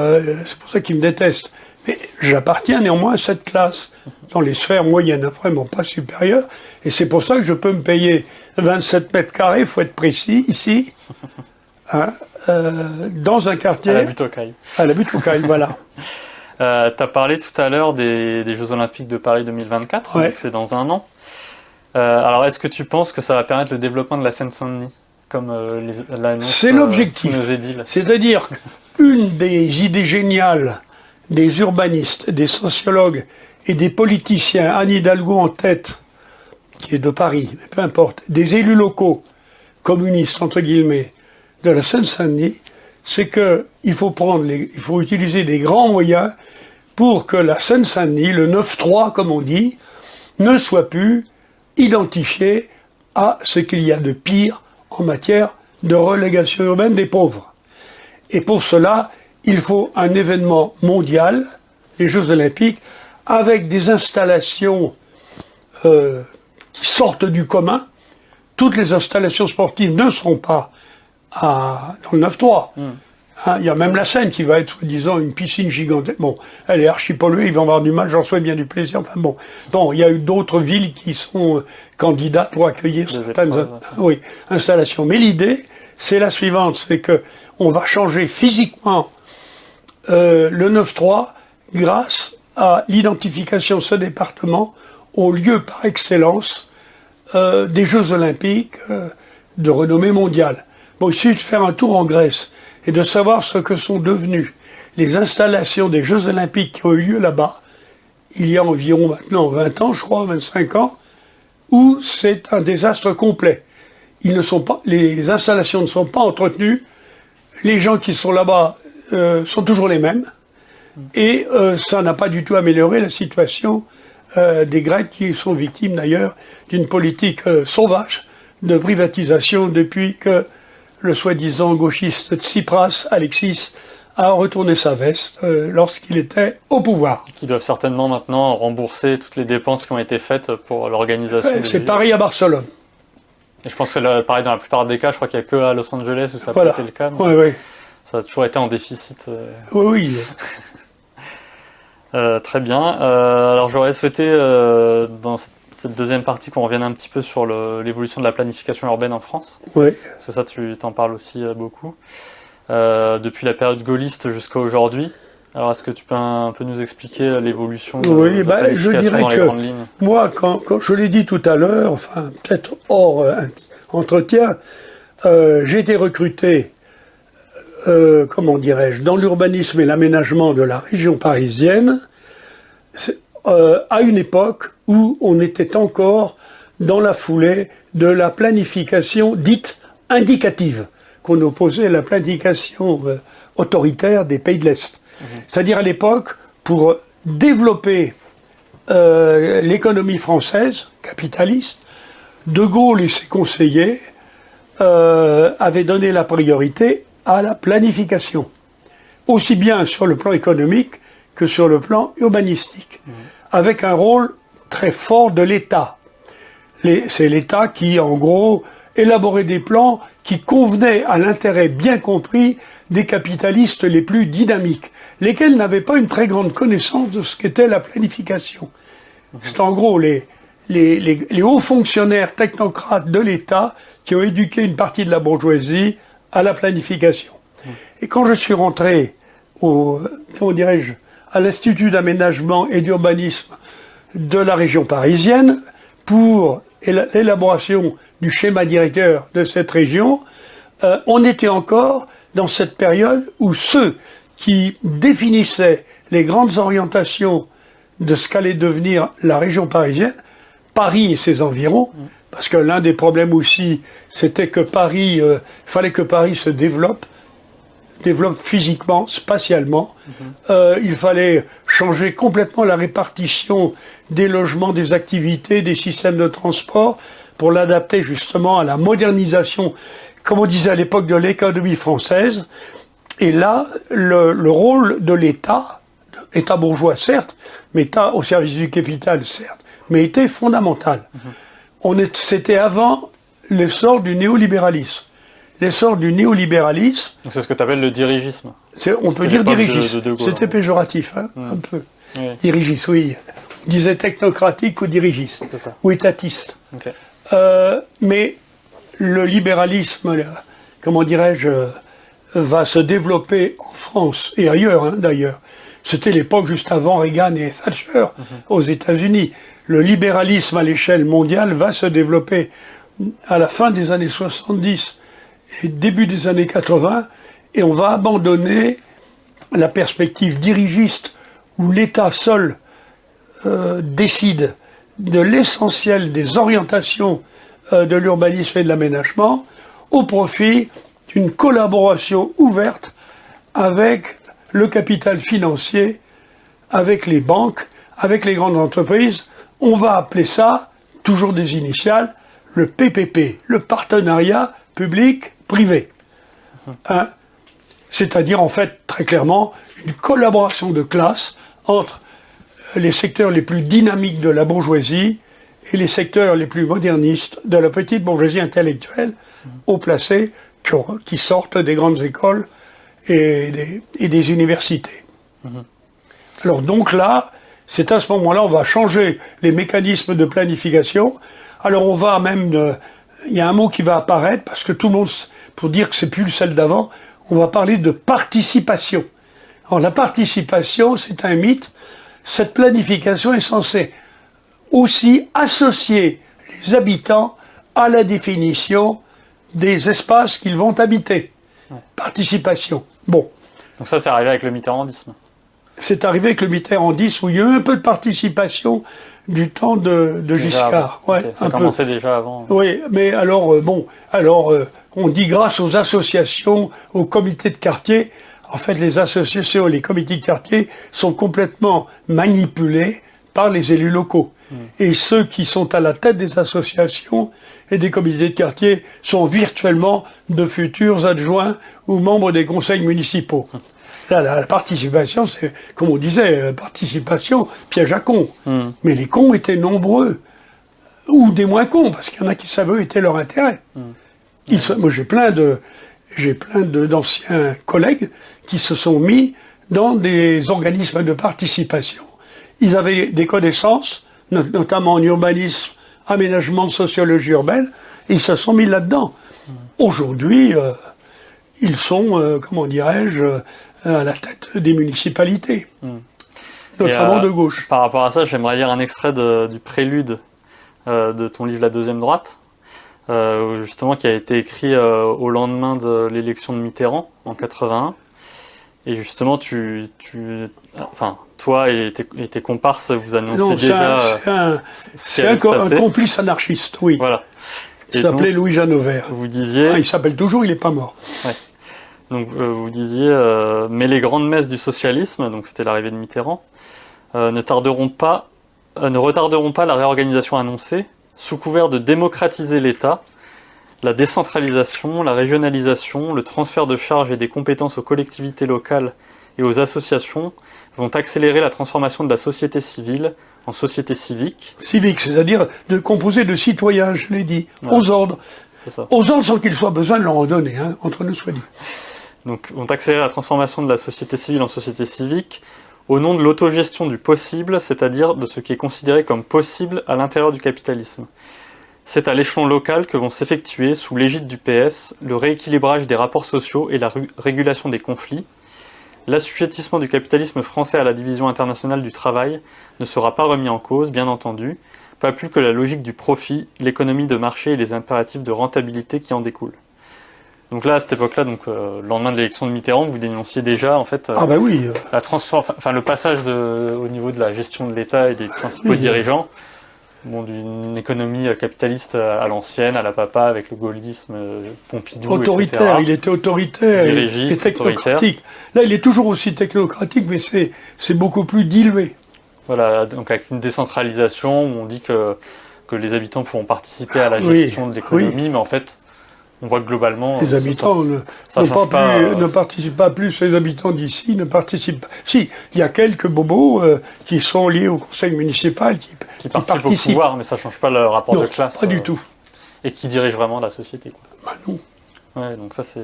S2: c'est pour ça qu'ils me détestent. Mais j'appartiens néanmoins à cette classe, dans les sphères moyennes, hein, vraiment pas supérieures. Et c'est pour ça que je peux me payer 27 mètres carrés, il faut être précis, ici, hein, dans un quartier.
S1: À la butte aux cailles.
S2: À la butte aux cailles, voilà.
S1: Tu as parlé tout à l'heure des Jeux Olympiques de Paris 2024,
S2: Ouais.
S1: donc c'est dans un an. Alors est-ce que tu penses que ça va permettre le développement de la Seine-Saint-Denis, comme l'annonce
S2: C'est l'objectif.
S1: tous nos édiles?
S2: C'est-à-dire, une des idées géniales des urbanistes, des sociologues et des politiciens, Anne Hidalgo en tête, qui est de Paris, mais peu importe, des élus locaux, communistes, entre guillemets, de la Seine-Saint-Denis, c'est qu'il faut il faut utiliser des grands moyens pour que la Seine-Saint-Denis, le 9-3 comme on dit, ne soit plus identifié à ce qu'il y a de pire en matière de relégation urbaine des pauvres. Et pour cela, il faut un événement mondial, les Jeux Olympiques, avec des installations qui sortent du commun. Toutes les installations sportives ne seront pas dans le 9-3. Hein, il y a même la Seine qui va être, soi-disant, une piscine gigantesque. Bon, elle est archi polluée, ils vont avoir du mal, j'en souhaite bien du plaisir. Enfin bon, il y a eu d'autres villes qui sont candidates pour accueillir certaines installations. Mais l'idée, c'est la suivante, c'est que on va changer physiquement le 9-3 grâce à l'identification de ce département au lieu par excellence des Jeux Olympiques de renommée mondiale. Bon, il suffit de faire un tour en Grèce et de savoir ce que sont devenues les installations des Jeux Olympiques qui ont eu lieu là-bas, il y a environ maintenant 20 ans, je crois, 25 ans, où c'est un désastre complet. Les installations ne sont pas entretenues, les gens qui sont là-bas sont toujours les mêmes, et ça n'a pas du tout amélioré la situation des Grecs qui sont victimes d'ailleurs d'une politique sauvage de privatisation depuis que le soi-disant gauchiste Tsipras, Alexis, a retourné sa veste lorsqu'il était au pouvoir.
S1: Qui doivent certainement maintenant rembourser toutes les dépenses qui ont été faites pour l'organisation des
S2: C'est
S1: Jeux.
S2: pareil à Barcelone.
S1: Et je pense que c'est pareil dans la plupart des cas, je crois qu'il n'y a que à Los Angeles où ça n'a
S2: Voilà.
S1: pas été le cas. Donc
S2: Oui.
S1: ça a toujours été en déficit.
S2: Oui.
S1: Très bien. Alors j'aurais souhaité, dans cette deuxième partie, qu'on revienne un petit peu sur l'évolution de la planification urbaine en France.
S2: Oui.
S1: Parce que ça, tu t'en parles aussi beaucoup. Depuis la période gaulliste jusqu'à aujourd'hui. Alors est-ce que tu peux un peu nous expliquer l'évolution de la
S2: Je
S1: planification
S2: dirais
S1: dans les
S2: que
S1: grandes lignes?
S2: moi, quand je l'ai dit tout à l'heure, enfin peut-être hors entretien, j'ai été recruté, comment dirais-je, dans l'urbanisme et l'aménagement de la région parisienne, à une époque où on était encore dans la foulée de la planification dite indicative, qu'on opposait à la planification autoritaire des pays de l'Est. C'est-à-dire à l'époque, pour développer l'économie française, capitaliste, De Gaulle et ses conseillers avaient donné la priorité à la planification, aussi bien sur le plan économique que sur le plan urbanistique, avec un rôle très fort de l'État. C'est l'État qui, en gros, élaborait des plans qui convenaient à l'intérêt bien compris des capitalistes les plus dynamiques, lesquels n'avaient pas une très grande connaissance de ce qu'était la planification. C'est en gros les hauts fonctionnaires technocrates de l'État qui ont éduqué une partie de la bourgeoisie à la planification. Et quand je suis rentré à l'Institut d'aménagement et d'urbanisme de la région parisienne pour l'élaboration du schéma directeur de cette région, on était encore dans cette période où ceux qui définissaient les grandes orientations de ce qu'allait devenir la région parisienne, Paris et ses environs, parce que l'un des problèmes aussi, c'était que Paris, fallait que Paris se développe physiquement, spatialement. Il fallait changer complètement la répartition des logements, des activités, des systèmes de transport pour l'adapter justement à la modernisation, comme on disait à l'époque de l'économie française. Et là, le rôle de l'État, État bourgeois certes, mais État au service du capital certes, mais était fondamental. C'était avant l'essor du néolibéralisme. L'essor du néolibéralisme...
S1: C'est ce que tu appelles le dirigisme.
S2: On peut dire dirigisme. C'était péjoratif, hein, un peu. Oui. Dirigisme, oui. On disait technocratique ou dirigiste, ou étatiste. Okay. Mais le libéralisme, comment dirais-je, va se développer en France et ailleurs, hein, d'ailleurs. C'était l'époque juste avant Reagan et Thatcher aux États-Unis. Le libéralisme à l'échelle mondiale va se développer à la fin des années 70 et début des années 80, et on va abandonner la perspective dirigiste où l'État seul décide de l'essentiel des orientations de l'urbanisme et de l'aménagement au profit d'une collaboration ouverte avec le capital financier, avec les banques, avec les grandes entreprises. On va appeler ça, toujours des initiales, le PPP, le partenariat public-privé. Hein? C'est-à-dire, en fait, très clairement, une collaboration de classe entre les secteurs les plus dynamiques de la bourgeoisie et les secteurs les plus modernistes de la petite bourgeoisie intellectuelle, haut placée, qui sortent des grandes écoles et des universités. Alors donc là, c'est à ce moment-là, on va changer les mécanismes de planification. Alors on va même, il y a un mot qui va apparaître, parce que tout le monde, pour dire que c'est plus celle d'avant, on va parler de participation. Alors la participation, c'est un mythe. Cette planification est censée aussi associer les habitants à la définition des espaces qu'ils vont habiter. Participation. Bon.
S1: Donc ça, c'est arrivé avec le mitterrandisme.
S2: C'est arrivé avec le mitterrandisme, où il y a eu un peu de participation du temps de Giscard.
S1: Ouais, okay. Ça commençait déjà avant.
S2: Oui, mais alors, on dit grâce aux associations, aux comités de quartier. En fait, les associations, les comités de quartier sont complètement manipulés par les élus locaux. Et ceux qui sont à la tête des associations et des comités de quartier sont virtuellement de futurs adjoints ou membres des conseils municipaux. Là, la participation, c'est, comme on disait, participation, piège à cons. Mais les cons étaient nombreux. Ou des moins cons, parce qu'il y en a qui savaient était leur intérêt. Moi, j'ai plein d'anciens collègues qui se sont mis dans des organismes de participation. Ils avaient des connaissances, notamment en urbanisme, aménagement, sociologie urbaine, et ils se sont mis là-dedans. Aujourd'hui, ils sont, comment dirais-je, à la tête des municipalités, notamment de gauche.
S1: Par rapport à ça, j'aimerais lire un extrait du prélude de ton livre La Deuxième Droite, justement qui a été écrit au lendemain de l'élection de Mitterrand en 81. Et justement, toi et tes comparses, vous annoncez déjà...
S2: C'est un complice anarchiste, oui.
S1: Voilà.
S2: Il s'appelait Louis Jeannevert.
S1: Vous disiez...
S2: il s'appelle toujours, il n'est pas mort.
S1: Ouais. Donc vous disiez, mais les grandes messes du socialisme, donc c'était l'arrivée de Mitterrand, ne retarderont pas la réorganisation annoncée, sous couvert de démocratiser l'État. La décentralisation, la régionalisation, le transfert de charges et des compétences aux collectivités locales et aux associations vont accélérer la transformation de la société civile en société civique.
S2: Civique, c'est-à-dire composée de citoyens, je l'ai dit, voilà. Aux ordres.
S1: C'est ça.
S2: Aux ordres sans qu'il soit besoin de leur en donner, hein, entre nous soit dit.
S1: Donc, vont accélérer la transformation de la société civile en société civique au nom de l'autogestion du possible, c'est-à-dire de ce qui est considéré comme possible à l'intérieur du capitalisme. C'est à l'échelon local que vont s'effectuer, sous l'égide du PS, le rééquilibrage des rapports sociaux et la régulation des conflits. L'assujettissement du capitalisme français à la division internationale du travail ne sera pas remis en cause, bien entendu, pas plus que la logique du profit, l'économie de marché et les impératifs de rentabilité qui en découlent. Donc là, à cette époque-là, le lendemain de l'élection de Mitterrand, vous dénonciez déjà en fait
S2: Ah ben oui,
S1: le passage au niveau de la gestion de l'État et des principaux dirigeants, d'une économie capitaliste à l'ancienne, à la papa, avec le gaullisme, Pompidou,
S2: autoritaire,
S1: etc.
S2: il était autoritaire
S1: Dirigiste,
S2: et technocratique. Là, il est toujours aussi technocratique, mais c'est beaucoup plus dilué.
S1: Voilà, donc avec une décentralisation où on dit que les habitants pourront participer à la gestion de l'économie, mais en fait, on voit que globalement,
S2: les habitants ne participent pas plus. Les habitants d'ici ne participent pas. Si, il y a quelques bobos qui sont liés au conseil municipal qui participent
S1: au pouvoir, mais ça ne change pas le rapport de classe.
S2: Pas du tout.
S1: Et qui dirigent vraiment la société, quoi.
S2: Bah non.
S1: Ouais, donc ça c'est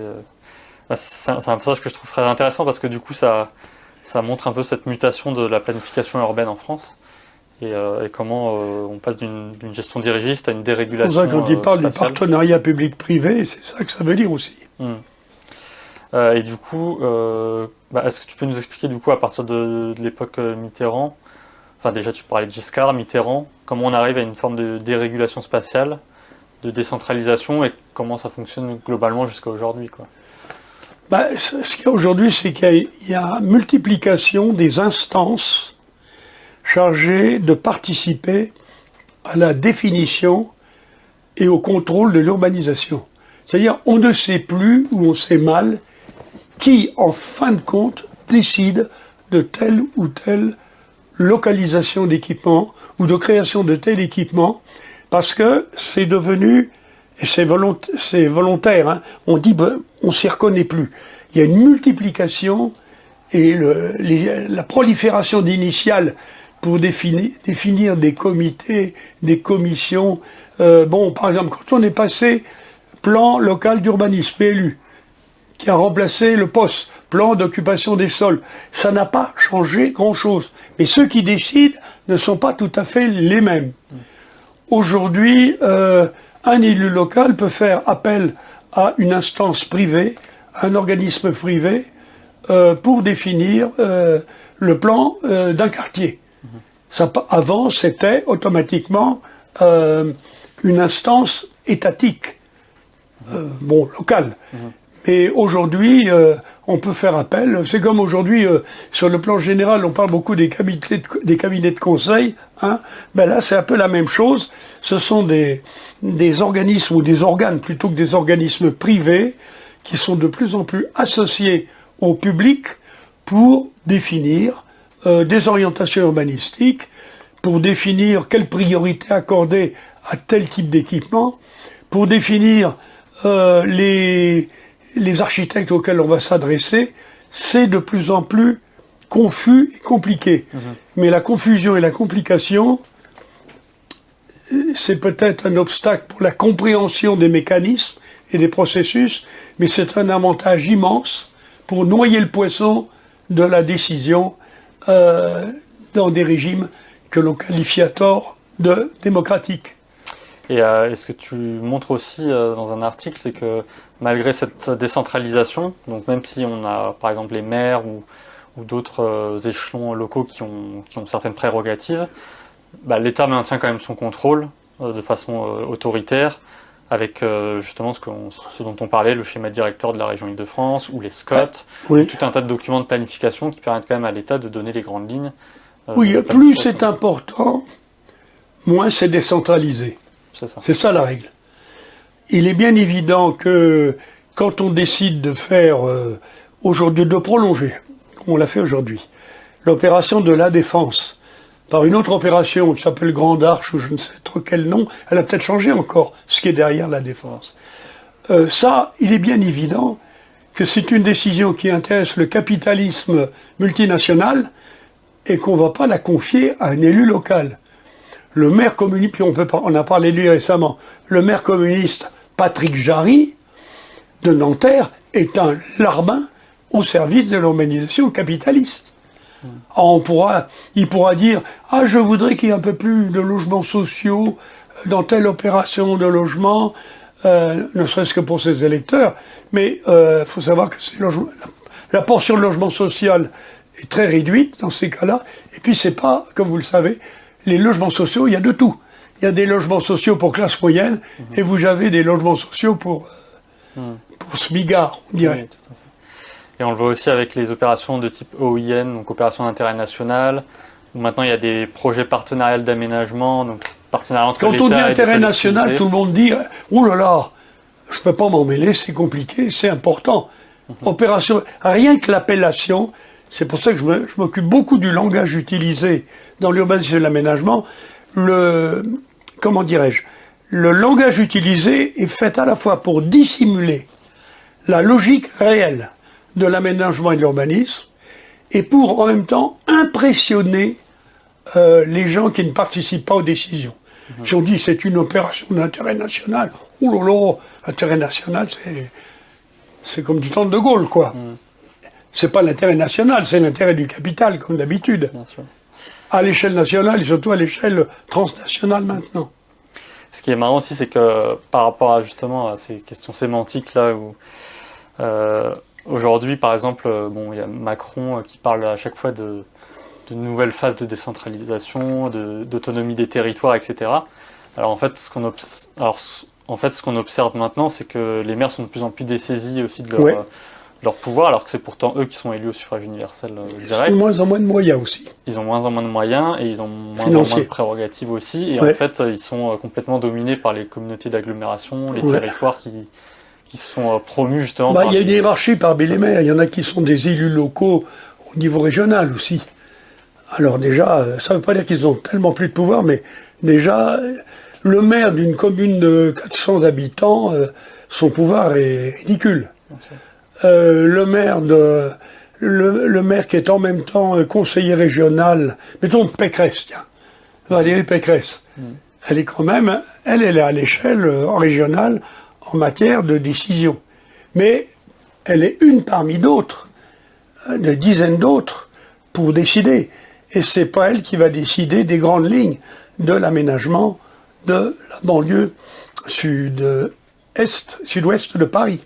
S1: un passage que je trouve très intéressant parce que du coup ça montre un peu cette mutation de la planification urbaine en France et comment on passe d'une gestion dirigiste à une dérégulation.
S2: C'est pour ça quand il parle du
S1: spatiale.
S2: partenariat public-privé, c'est ça que ça veut dire aussi.
S1: Et du coup, est-ce que tu peux nous expliquer du coup à partir de l'époque Mitterrand, enfin déjà tu parlais de Giscard, Mitterrand, comment on arrive à une forme de dérégulation spatiale, de décentralisation et comment ça fonctionne globalement jusqu'à aujourd'hui, quoi.
S2: Ce qu'il y a aujourd'hui, c'est qu'il y a multiplication des instances chargées de participer à la définition et au contrôle de l'urbanisation. C'est-à-dire, on ne sait plus, ou on sait mal, qui, en fin de compte, décide de telle ou telle localisation d'équipement ou de création de tel équipement, parce que c'est devenu, et c'est volontaire, hein, on dit, on s'y reconnaît plus. Il y a une multiplication et la prolifération d'initiales pour définir des comités, des commissions. Par exemple, quand on est passé plan local d'urbanisme, PLU, qui a remplacé le POS, plan d'occupation des sols, ça n'a pas changé grand-chose. Mais ceux qui décident ne sont pas tout à fait les mêmes. Aujourd'hui, un élu local peut faire appel à une instance privée, un organisme privé, pour définir le plan d'un quartier. Avant, c'était automatiquement une instance étatique, locale. Mais aujourd'hui, on peut faire appel. C'est comme aujourd'hui, sur le plan général, on parle beaucoup des cabinets de conseil. Hein. Là, c'est un peu la même chose. Ce sont des organismes, ou des organes, plutôt que des organismes privés, qui sont de plus en plus associés au public pour définir des orientations urbanistiques, pour définir quelle priorité accorder à tel type d'équipement, pour définir les architectes auxquels on va s'adresser. C'est de plus en plus confus et compliqué. Mais la confusion et la complication, c'est peut-être un obstacle pour la compréhension des mécanismes et des processus, mais c'est un avantage immense pour noyer le poisson de la décision dans des régimes que l'on qualifie à tort de démocratiques.
S1: Et ce que tu montres aussi dans un article, c'est que malgré cette décentralisation, donc même si on a par exemple les maires ou d'autres échelons locaux qui ont certaines prérogatives, l'État maintient quand même son contrôle de façon autoritaire, avec justement ce dont on parlait, le schéma directeur de la région Île-de-France, ou les SCOT, ou tout un tas de documents de planification qui permettent quand même à l'État de donner les grandes lignes.
S2: Plus c'est important, moins c'est décentralisé. C'est ça la règle. Il est bien évident que quand on décide de faire aujourd'hui, de prolonger, comme on l'a fait aujourd'hui, l'opération de la Défense, par une autre opération qui s'appelle Grande Arche, ou je ne sais trop quel nom, elle a peut-être changé encore, ce qui est derrière la Défense. Il est bien évident que c'est une décision qui intéresse le capitalisme multinational et qu'on ne va pas la confier à un élu local. Le maire communiste, puis on a parlé de lui récemment, le maire communiste Patrick Jarry, de Nanterre, est un larbin au service de l'urbanisation capitaliste. Il pourra dire « Ah, je voudrais qu'il y ait un peu plus de logements sociaux dans telle opération de logement, ne serait-ce que pour ses électeurs. » Mais il faut savoir que la portion de logement social est très réduite dans ces cas-là. Et puis c'est pas, comme vous le savez, les logements sociaux, il y a de tout. Il y a des logements sociaux pour classe moyenne et vous avez des logements sociaux pour pour Smigard, on dirait.
S1: Oui, tout à fait. Et on le voit aussi avec les opérations de type OIN, donc opération d'intérêt national, où maintenant il y a des projets partenariales d'aménagement, donc partenariat entre
S2: Quand
S1: l'État
S2: on dit
S1: et les
S2: intérêt national,
S1: collectivités.
S2: tout le monde dit « Ouh là là, je ne peux pas m'en mêler, c'est compliqué, c'est important. Opération, rien que l'appellation, c'est pour ça que je m'occupe beaucoup du langage utilisé dans l'urbanisme et l'aménagement. Comment dirais-je, le langage utilisé est fait à la fois pour dissimuler la logique réelle de l'aménagement et de l'urbanisme et pour en même temps impressionner les gens qui ne participent pas aux décisions. Si on dit c'est une opération d'intérêt national, oh là là, intérêt national, c'est comme du temps de De Gaulle, quoi. C'est pas l'intérêt national, c'est l'intérêt du capital, comme d'habitude.
S1: Bien sûr.
S2: À l'échelle nationale et surtout à l'échelle transnationale maintenant.
S1: Ce qui est marrant aussi, c'est que par rapport à justement à ces questions sémantiques là, où aujourd'hui, par exemple, bon, il y a Macron qui parle à chaque fois de nouvelles phases de décentralisation, d'autonomie des territoires, etc. Alors en fait, ce qu'on observe maintenant, c'est que les maires sont de plus en plus dessaisis aussi de leur pouvoir, alors que c'est pourtant eux qui sont élus au suffrage universel direct.
S2: Ils ont moins en moins de moyens aussi.
S1: Ils ont moins en moins de moyens et ils ont moins en moins de prérogatives aussi. Et en fait, ils sont complètement dominés par les communautés d'agglomération, les territoires qui sont promus justement par...
S2: Il y a une hiérarchie parmi les maires. Il y en a qui sont des élus locaux au niveau régional aussi. Alors déjà, ça ne veut pas dire qu'ils ont tellement plus de pouvoir, mais déjà, le maire d'une commune de 400 habitants, son pouvoir est ridicule. Le maire qui est en même temps conseiller régional, mettons Pécresse, tiens, Valérie Pécresse, elle est quand même, elle est à l'échelle régionale en matière de décision. Mais elle est une parmi d'autres, des dizaines d'autres, pour décider. Et c'est pas elle qui va décider des grandes lignes de l'aménagement de la banlieue sud-ouest de Paris.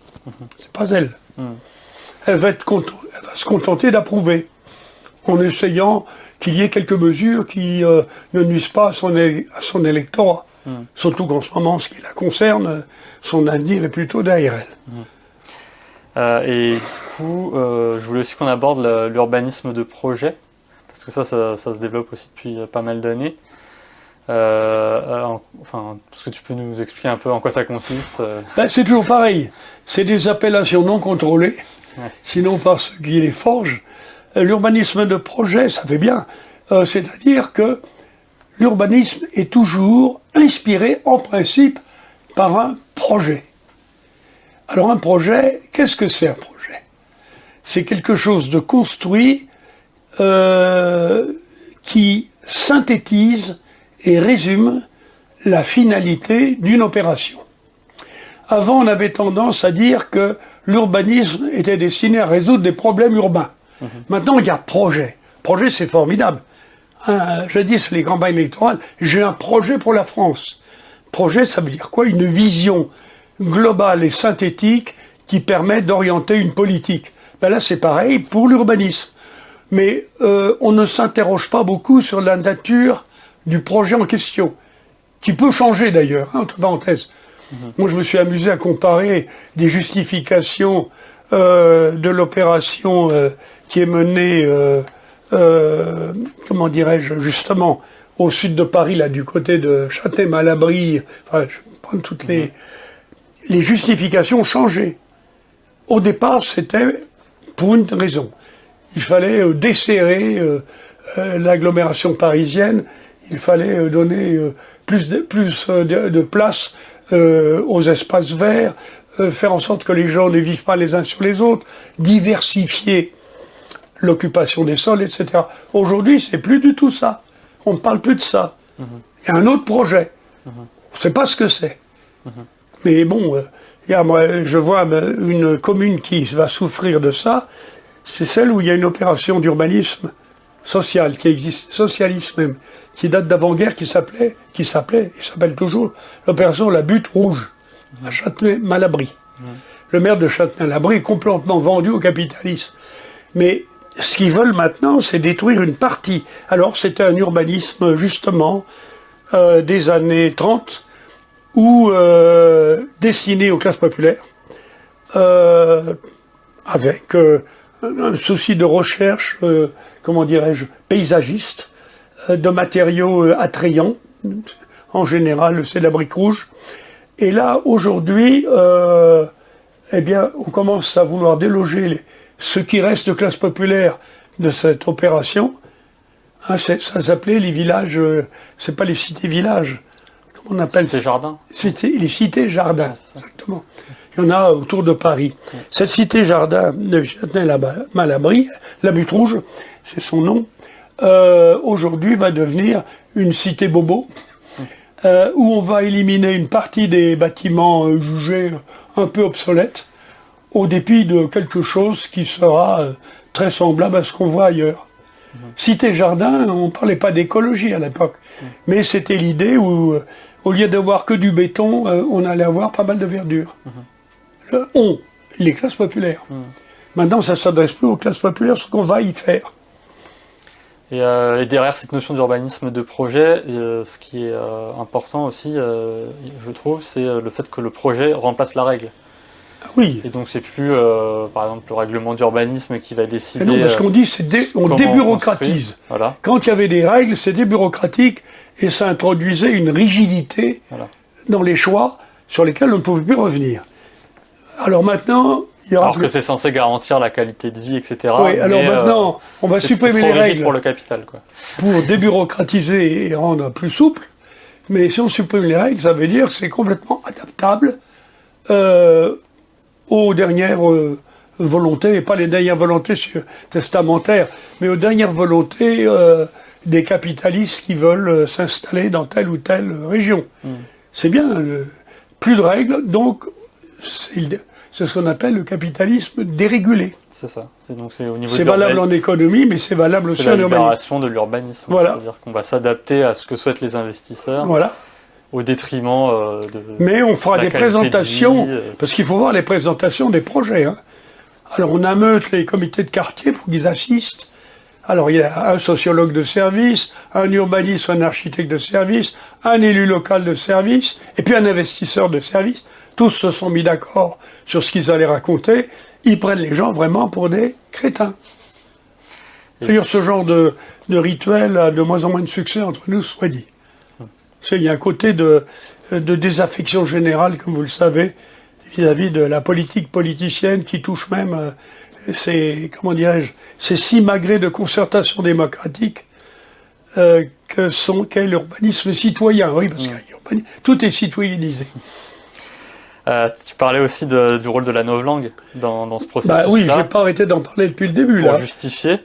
S2: C'est pas elle. Elle va se contenter d'approuver, en essayant qu'il y ait quelques mesures qui ne nuisent pas à son électorat. Surtout qu'en ce moment, ce qui la concerne, son avenir est plutôt d'ARL.
S1: Et du coup, je voulais aussi qu'on aborde l'urbanisme de projet, parce que ça se développe aussi depuis pas mal d'années. Est-ce que tu peux nous expliquer un peu en quoi ça consiste
S2: C'est toujours pareil. C'est des appellations non contrôlées, sinon par ceux qui les forgent. L'urbanisme de projet, ça fait bien. C'est-à-dire que l'urbanisme est toujours inspiré, en principe, par un projet. Alors un projet, qu'est-ce que c'est un projet? C'est quelque chose de construit qui synthétise et résume la finalité d'une opération. Avant, on avait tendance à dire que l'urbanisme était destiné à résoudre des problèmes urbains. Maintenant, il y a projet. Projet, c'est formidable. Jadis, les campagnes électorales, j'ai un projet pour la France. Projet, ça veut dire quoi? Une vision globale et synthétique qui permet d'orienter une politique. Ben là, c'est pareil pour l'urbanisme. Mais on ne s'interroge pas beaucoup sur la nature du projet en question, qui peut changer d'ailleurs, entre parenthèses. Moi, je me suis amusé à comparer des justifications de l'opération qui est menée, comment dirais-je, justement, au sud de Paris, là, du côté de Châtenay-Malabry. Enfin, je prends toutes les justifications ont changé. Au départ, c'était pour une raison. Il fallait desserrer l'agglomération parisienne. Il fallait donner plus de place aux espaces verts, faire en sorte que les gens ne vivent pas les uns sur les autres, diversifier l'occupation des sols, etc. Aujourd'hui, c'est plus du tout ça. On ne parle plus de ça. Il y a un autre projet. On ne sait pas ce que c'est. Mais bon, moi, je vois une commune qui va souffrir de ça. C'est celle où il y a une opération d'urbanisme social qui existe, socialiste même, qui date d'avant-guerre, qui s'appelle toujours l'opération La Butte Rouge, à Châtenay-Malabry. Le maire de Châtenay-Malabry est complètement vendu au capitalisme. Mais ce qu'ils veulent maintenant, c'est détruire une partie. Alors c'était un urbanisme, justement, des années 30, où destiné aux classes populaires, avec un souci de recherche, comment dirais-je, paysagiste, de matériaux attrayants. En général, c'est la brique rouge. Et là, aujourd'hui, eh bien, on commence à vouloir déloger ce qui reste de classe populaire de cette opération. Hein, ça s'appelait les villages, c'est pas les cités-villages, comment on appelle ça ?
S1: Cité-jardin.
S2: Les cités-jardins,
S1: Ouais,
S2: exactement. Il y en a autour de Paris. Ouais. Cette cité-jardin de Châtenay-Malabry, la Butte Rouge, c'est son nom, aujourd'hui va devenir une cité bobo, où on va éliminer une partie des bâtiments jugés un peu obsolètes, au dépit de quelque chose qui sera très semblable à ce qu'on voit ailleurs. Cité-jardin, on ne parlait pas d'écologie à l'époque, mais c'était l'idée où, au lieu de voir que du béton, on allait avoir pas mal de verdure. Les classes populaires. Maintenant, ça ne s'adresse plus aux classes populaires, ce qu'on va y faire.
S1: Et derrière cette notion d'urbanisme de projet, ce qui est important aussi, je trouve, c'est le fait que le projet remplace la règle.
S2: Oui.
S1: Et donc c'est plus, par exemple, le règlement d'urbanisme qui va décider.
S2: Et non, ce qu'on dit, c'est on débureaucratise.
S1: Voilà.
S2: Quand il y avait des règles, c'est débureaucratique et ça introduisait une rigidité dans les choix sur lesquels on ne pouvait plus revenir. Alors maintenant, il y aura.
S1: Alors que c'est censé garantir la qualité de vie, etc.
S2: Oui, alors maintenant, on va supprimer les règles
S1: pour le capital, quoi.
S2: Pour débureaucratiser et rendre plus souple. Mais si on supprime les règles, ça veut dire que c'est complètement adaptable aux dernières volontés, et pas les dernières volontés testamentaires, mais aux dernières volontés des capitalistes qui veulent s'installer dans telle ou telle région. C'est bien, plus de règles, donc c'est ce qu'on appelle le capitalisme dérégulé.
S1: C'est ça.
S2: C'est valable en économie, mais c'est valable aussi en urbanisme.
S1: C'est la libération de l'urbanisme.
S2: Voilà.
S1: C'est-à-dire qu'on va s'adapter à ce que souhaitent les investisseurs.
S2: Voilà.
S1: Au détriment de.
S2: Mais on fera des présentations, parce qu'il faut voir les présentations des projets. Hein. Alors on ameute les comités de quartier pour qu'ils assistent. Alors il y a un sociologue de service, un urbaniste, un architecte de service, un élu local de service, et puis un investisseur de service. Tous se sont mis d'accord sur ce qu'ils allaient raconter. Ils prennent les gens vraiment pour des crétins. D'ailleurs, ce genre de rituel a de moins en moins de succès entre nous, soit dit. Il y a un côté de désaffection générale, comme vous le savez, vis-à-vis de la politique politicienne qui touche même ces simagrées de concertation démocratique qu'est l'urbanisme citoyen. Oui, parce que tout est citoyennisé.
S1: Tu parlais aussi du rôle de la novlangue dans ce processus-là.
S2: Oui, je n'ai pas arrêté d'en parler depuis le début.
S1: Pour justifier.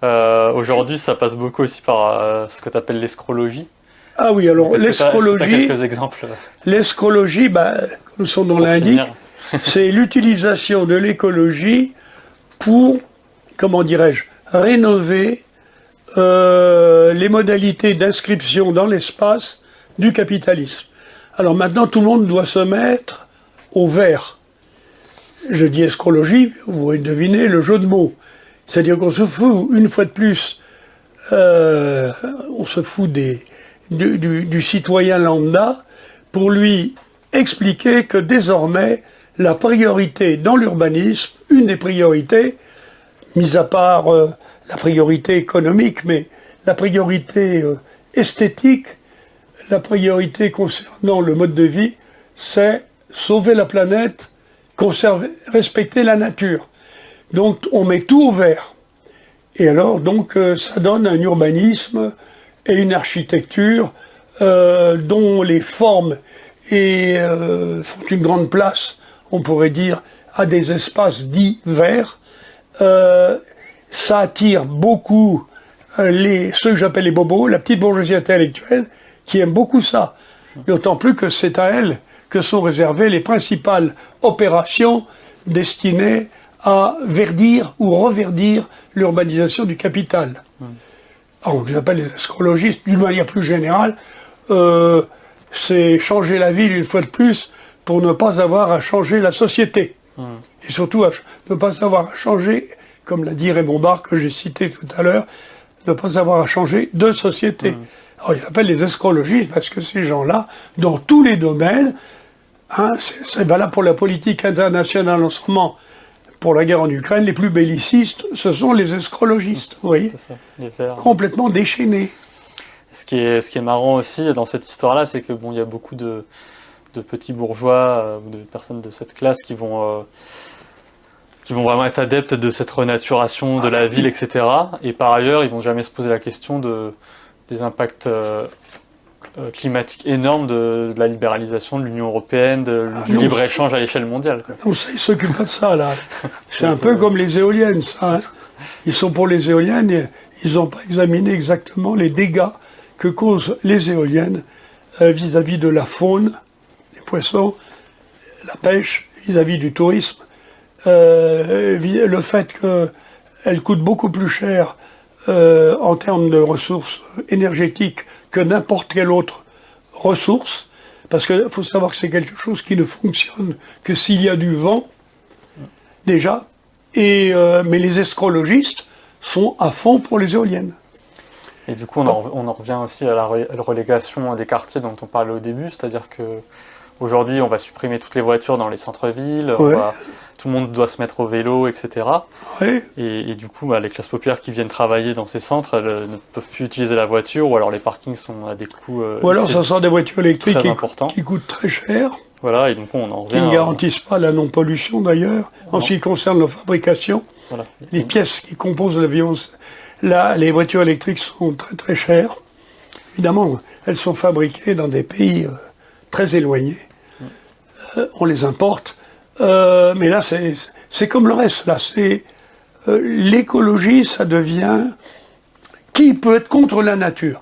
S1: Aujourd'hui, ça passe beaucoup aussi par ce que tu appelles l'escrologie.
S2: Ah oui, alors l'escrologie.
S1: Quelques exemples.
S2: L'escrologie, comme son nom l'indique, c'est l'utilisation de l'écologie pour, comment dirais-je, rénover les modalités d'inscription dans l'espace du capitalisme. Alors maintenant, tout le monde doit se mettre au vert. Je dis escrologie, vous devinez le jeu de mots. C'est-à-dire qu'on se fout, une fois de plus, on se fout du citoyen lambda pour lui expliquer que désormais, la priorité dans l'urbanisme, une des priorités, mis à part la priorité économique, mais la priorité esthétique, la priorité concernant le mode de vie, c'est sauver la planète, respecter la nature. Donc on met tout au vert. Et alors donc ça donne un urbanisme et une architecture dont les formes font une grande place, on pourrait dire, à des espaces dits verts. Ça attire beaucoup ceux que j'appelle les bobos, la petite bourgeoisie intellectuelle, qui aime beaucoup ça. D'autant plus que c'est à elle que sont réservées les principales opérations destinées à verdir ou reverdir l'urbanisation du capital. Alors, j'appelle les escrologistes, d'une manière plus générale, c'est changer la ville une fois de plus pour ne pas avoir à changer la société. Et surtout, ne pas avoir à changer, comme l'a dit Raymond Barre, que j'ai cité tout à l'heure, ne pas avoir à changer de société. Alors, ils appellent les escrologistes parce que ces gens-là, dans tous les domaines, Hein, c'est valable pour la politique internationale en ce moment. Pour la guerre en Ukraine, les plus bellicistes, ce sont les escrologistes, vous voyez,
S1: C'est ça, les Verts.
S2: complètement déchaînés.
S1: Ce qui est marrant aussi dans cette histoire-là, c'est que bon, il y a beaucoup de petits bourgeois ou de personnes de cette classe qui vont vraiment être adeptes de cette renaturation de la ville, etc. Et par ailleurs, ils vont jamais se poser la question des impacts climatiques énormes de la libéralisation de l'Union européenne, du libre-échange à l'échelle mondiale, quoi.
S2: Non, ça, ils s'occupent pas de ça, là. C'est un peu comme les éoliennes, ça. Hein. Ils sont pour les éoliennes et ils n'ont pas examiné exactement les dégâts que causent les éoliennes vis-à-vis de la faune, les poissons, la pêche, vis-à-vis du tourisme. Le fait qu'elles coûtent beaucoup plus cher en termes de ressources énergétiques que n'importe quelle autre ressource, parce qu'il faut savoir que c'est quelque chose qui ne fonctionne que s'il y a du vent, déjà, mais les escrologistes sont à fond pour les éoliennes.
S1: Et du coup, on en revient aussi à la relégation des quartiers dont on parlait au début, c'est-à-dire que aujourd'hui, on va supprimer toutes les voitures dans les centres-villes,
S2: Ouais.
S1: tout le monde doit se mettre au vélo, etc.
S2: Ouais.
S1: Et du coup, les classes populaires qui viennent travailler dans ces centres, elles ne peuvent plus utiliser la voiture, ou alors les parkings sont à des coûts
S2: Ou alors ça sort des voitures électriques
S1: très importants.
S2: qui coûtent très cher,
S1: Voilà, et donc on en
S2: qui
S1: revient
S2: ne garantissent pas la non-pollution d'ailleurs, en ce qui concerne leur fabrication.
S1: voilà.
S2: Les pièces qui composent l'avion, là, les voitures électriques sont très très chères. Évidemment, elles sont fabriquées dans des pays très éloignés. On les importe. Mais là, c'est comme le reste. Là, l'écologie, ça devient qui peut être contre la nature.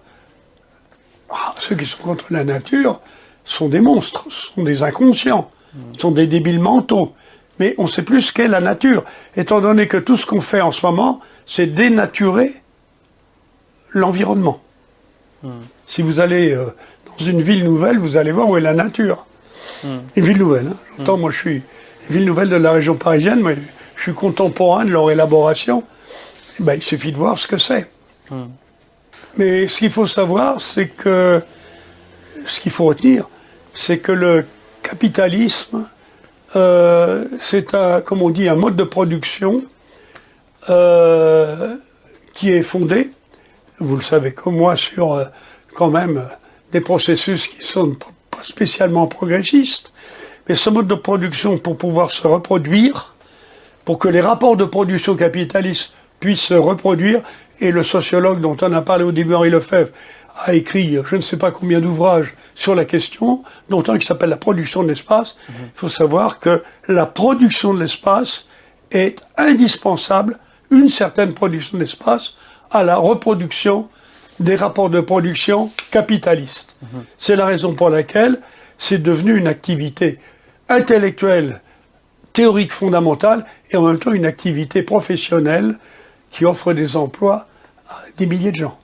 S2: Ceux qui sont contre la nature sont des monstres, sont des inconscients, sont des débiles mentaux. Mais on ne sait plus ce qu'est la nature, étant donné que tout ce qu'on fait en ce moment, c'est dénaturer l'environnement. Si vous allez dans une ville nouvelle, vous allez voir où est la nature. Une ville nouvelle, hein. J'entends, moi je suis ville nouvelle de la région parisienne, mais je suis contemporain de leur élaboration. Eh ben, il suffit de voir ce que c'est. Mais ce qu'il faut savoir, c'est que ce qu'il faut retenir, c'est que le capitalisme, c'est comme on dit, un mode de production qui est fondé, vous le savez comme moi, sur quand même des processus qui sont pas spécialement progressistes. Mais ce mode de production, pour pouvoir se reproduire, pour que les rapports de production capitalistes puissent se reproduire, et le sociologue dont on a parlé au début, Henri Lefebvre, a écrit je ne sais pas combien d'ouvrages sur la question, dont un qui s'appelle la production de l'espace. Il faut savoir que la production de l'espace est indispensable, une certaine production de l'espace, à la reproduction des rapports de production capitalistes. C'est la raison pour laquelle c'est devenu une activité intellectuelle, théorique fondamentale, et en même temps une activité professionnelle qui offre des emplois à des milliers de gens.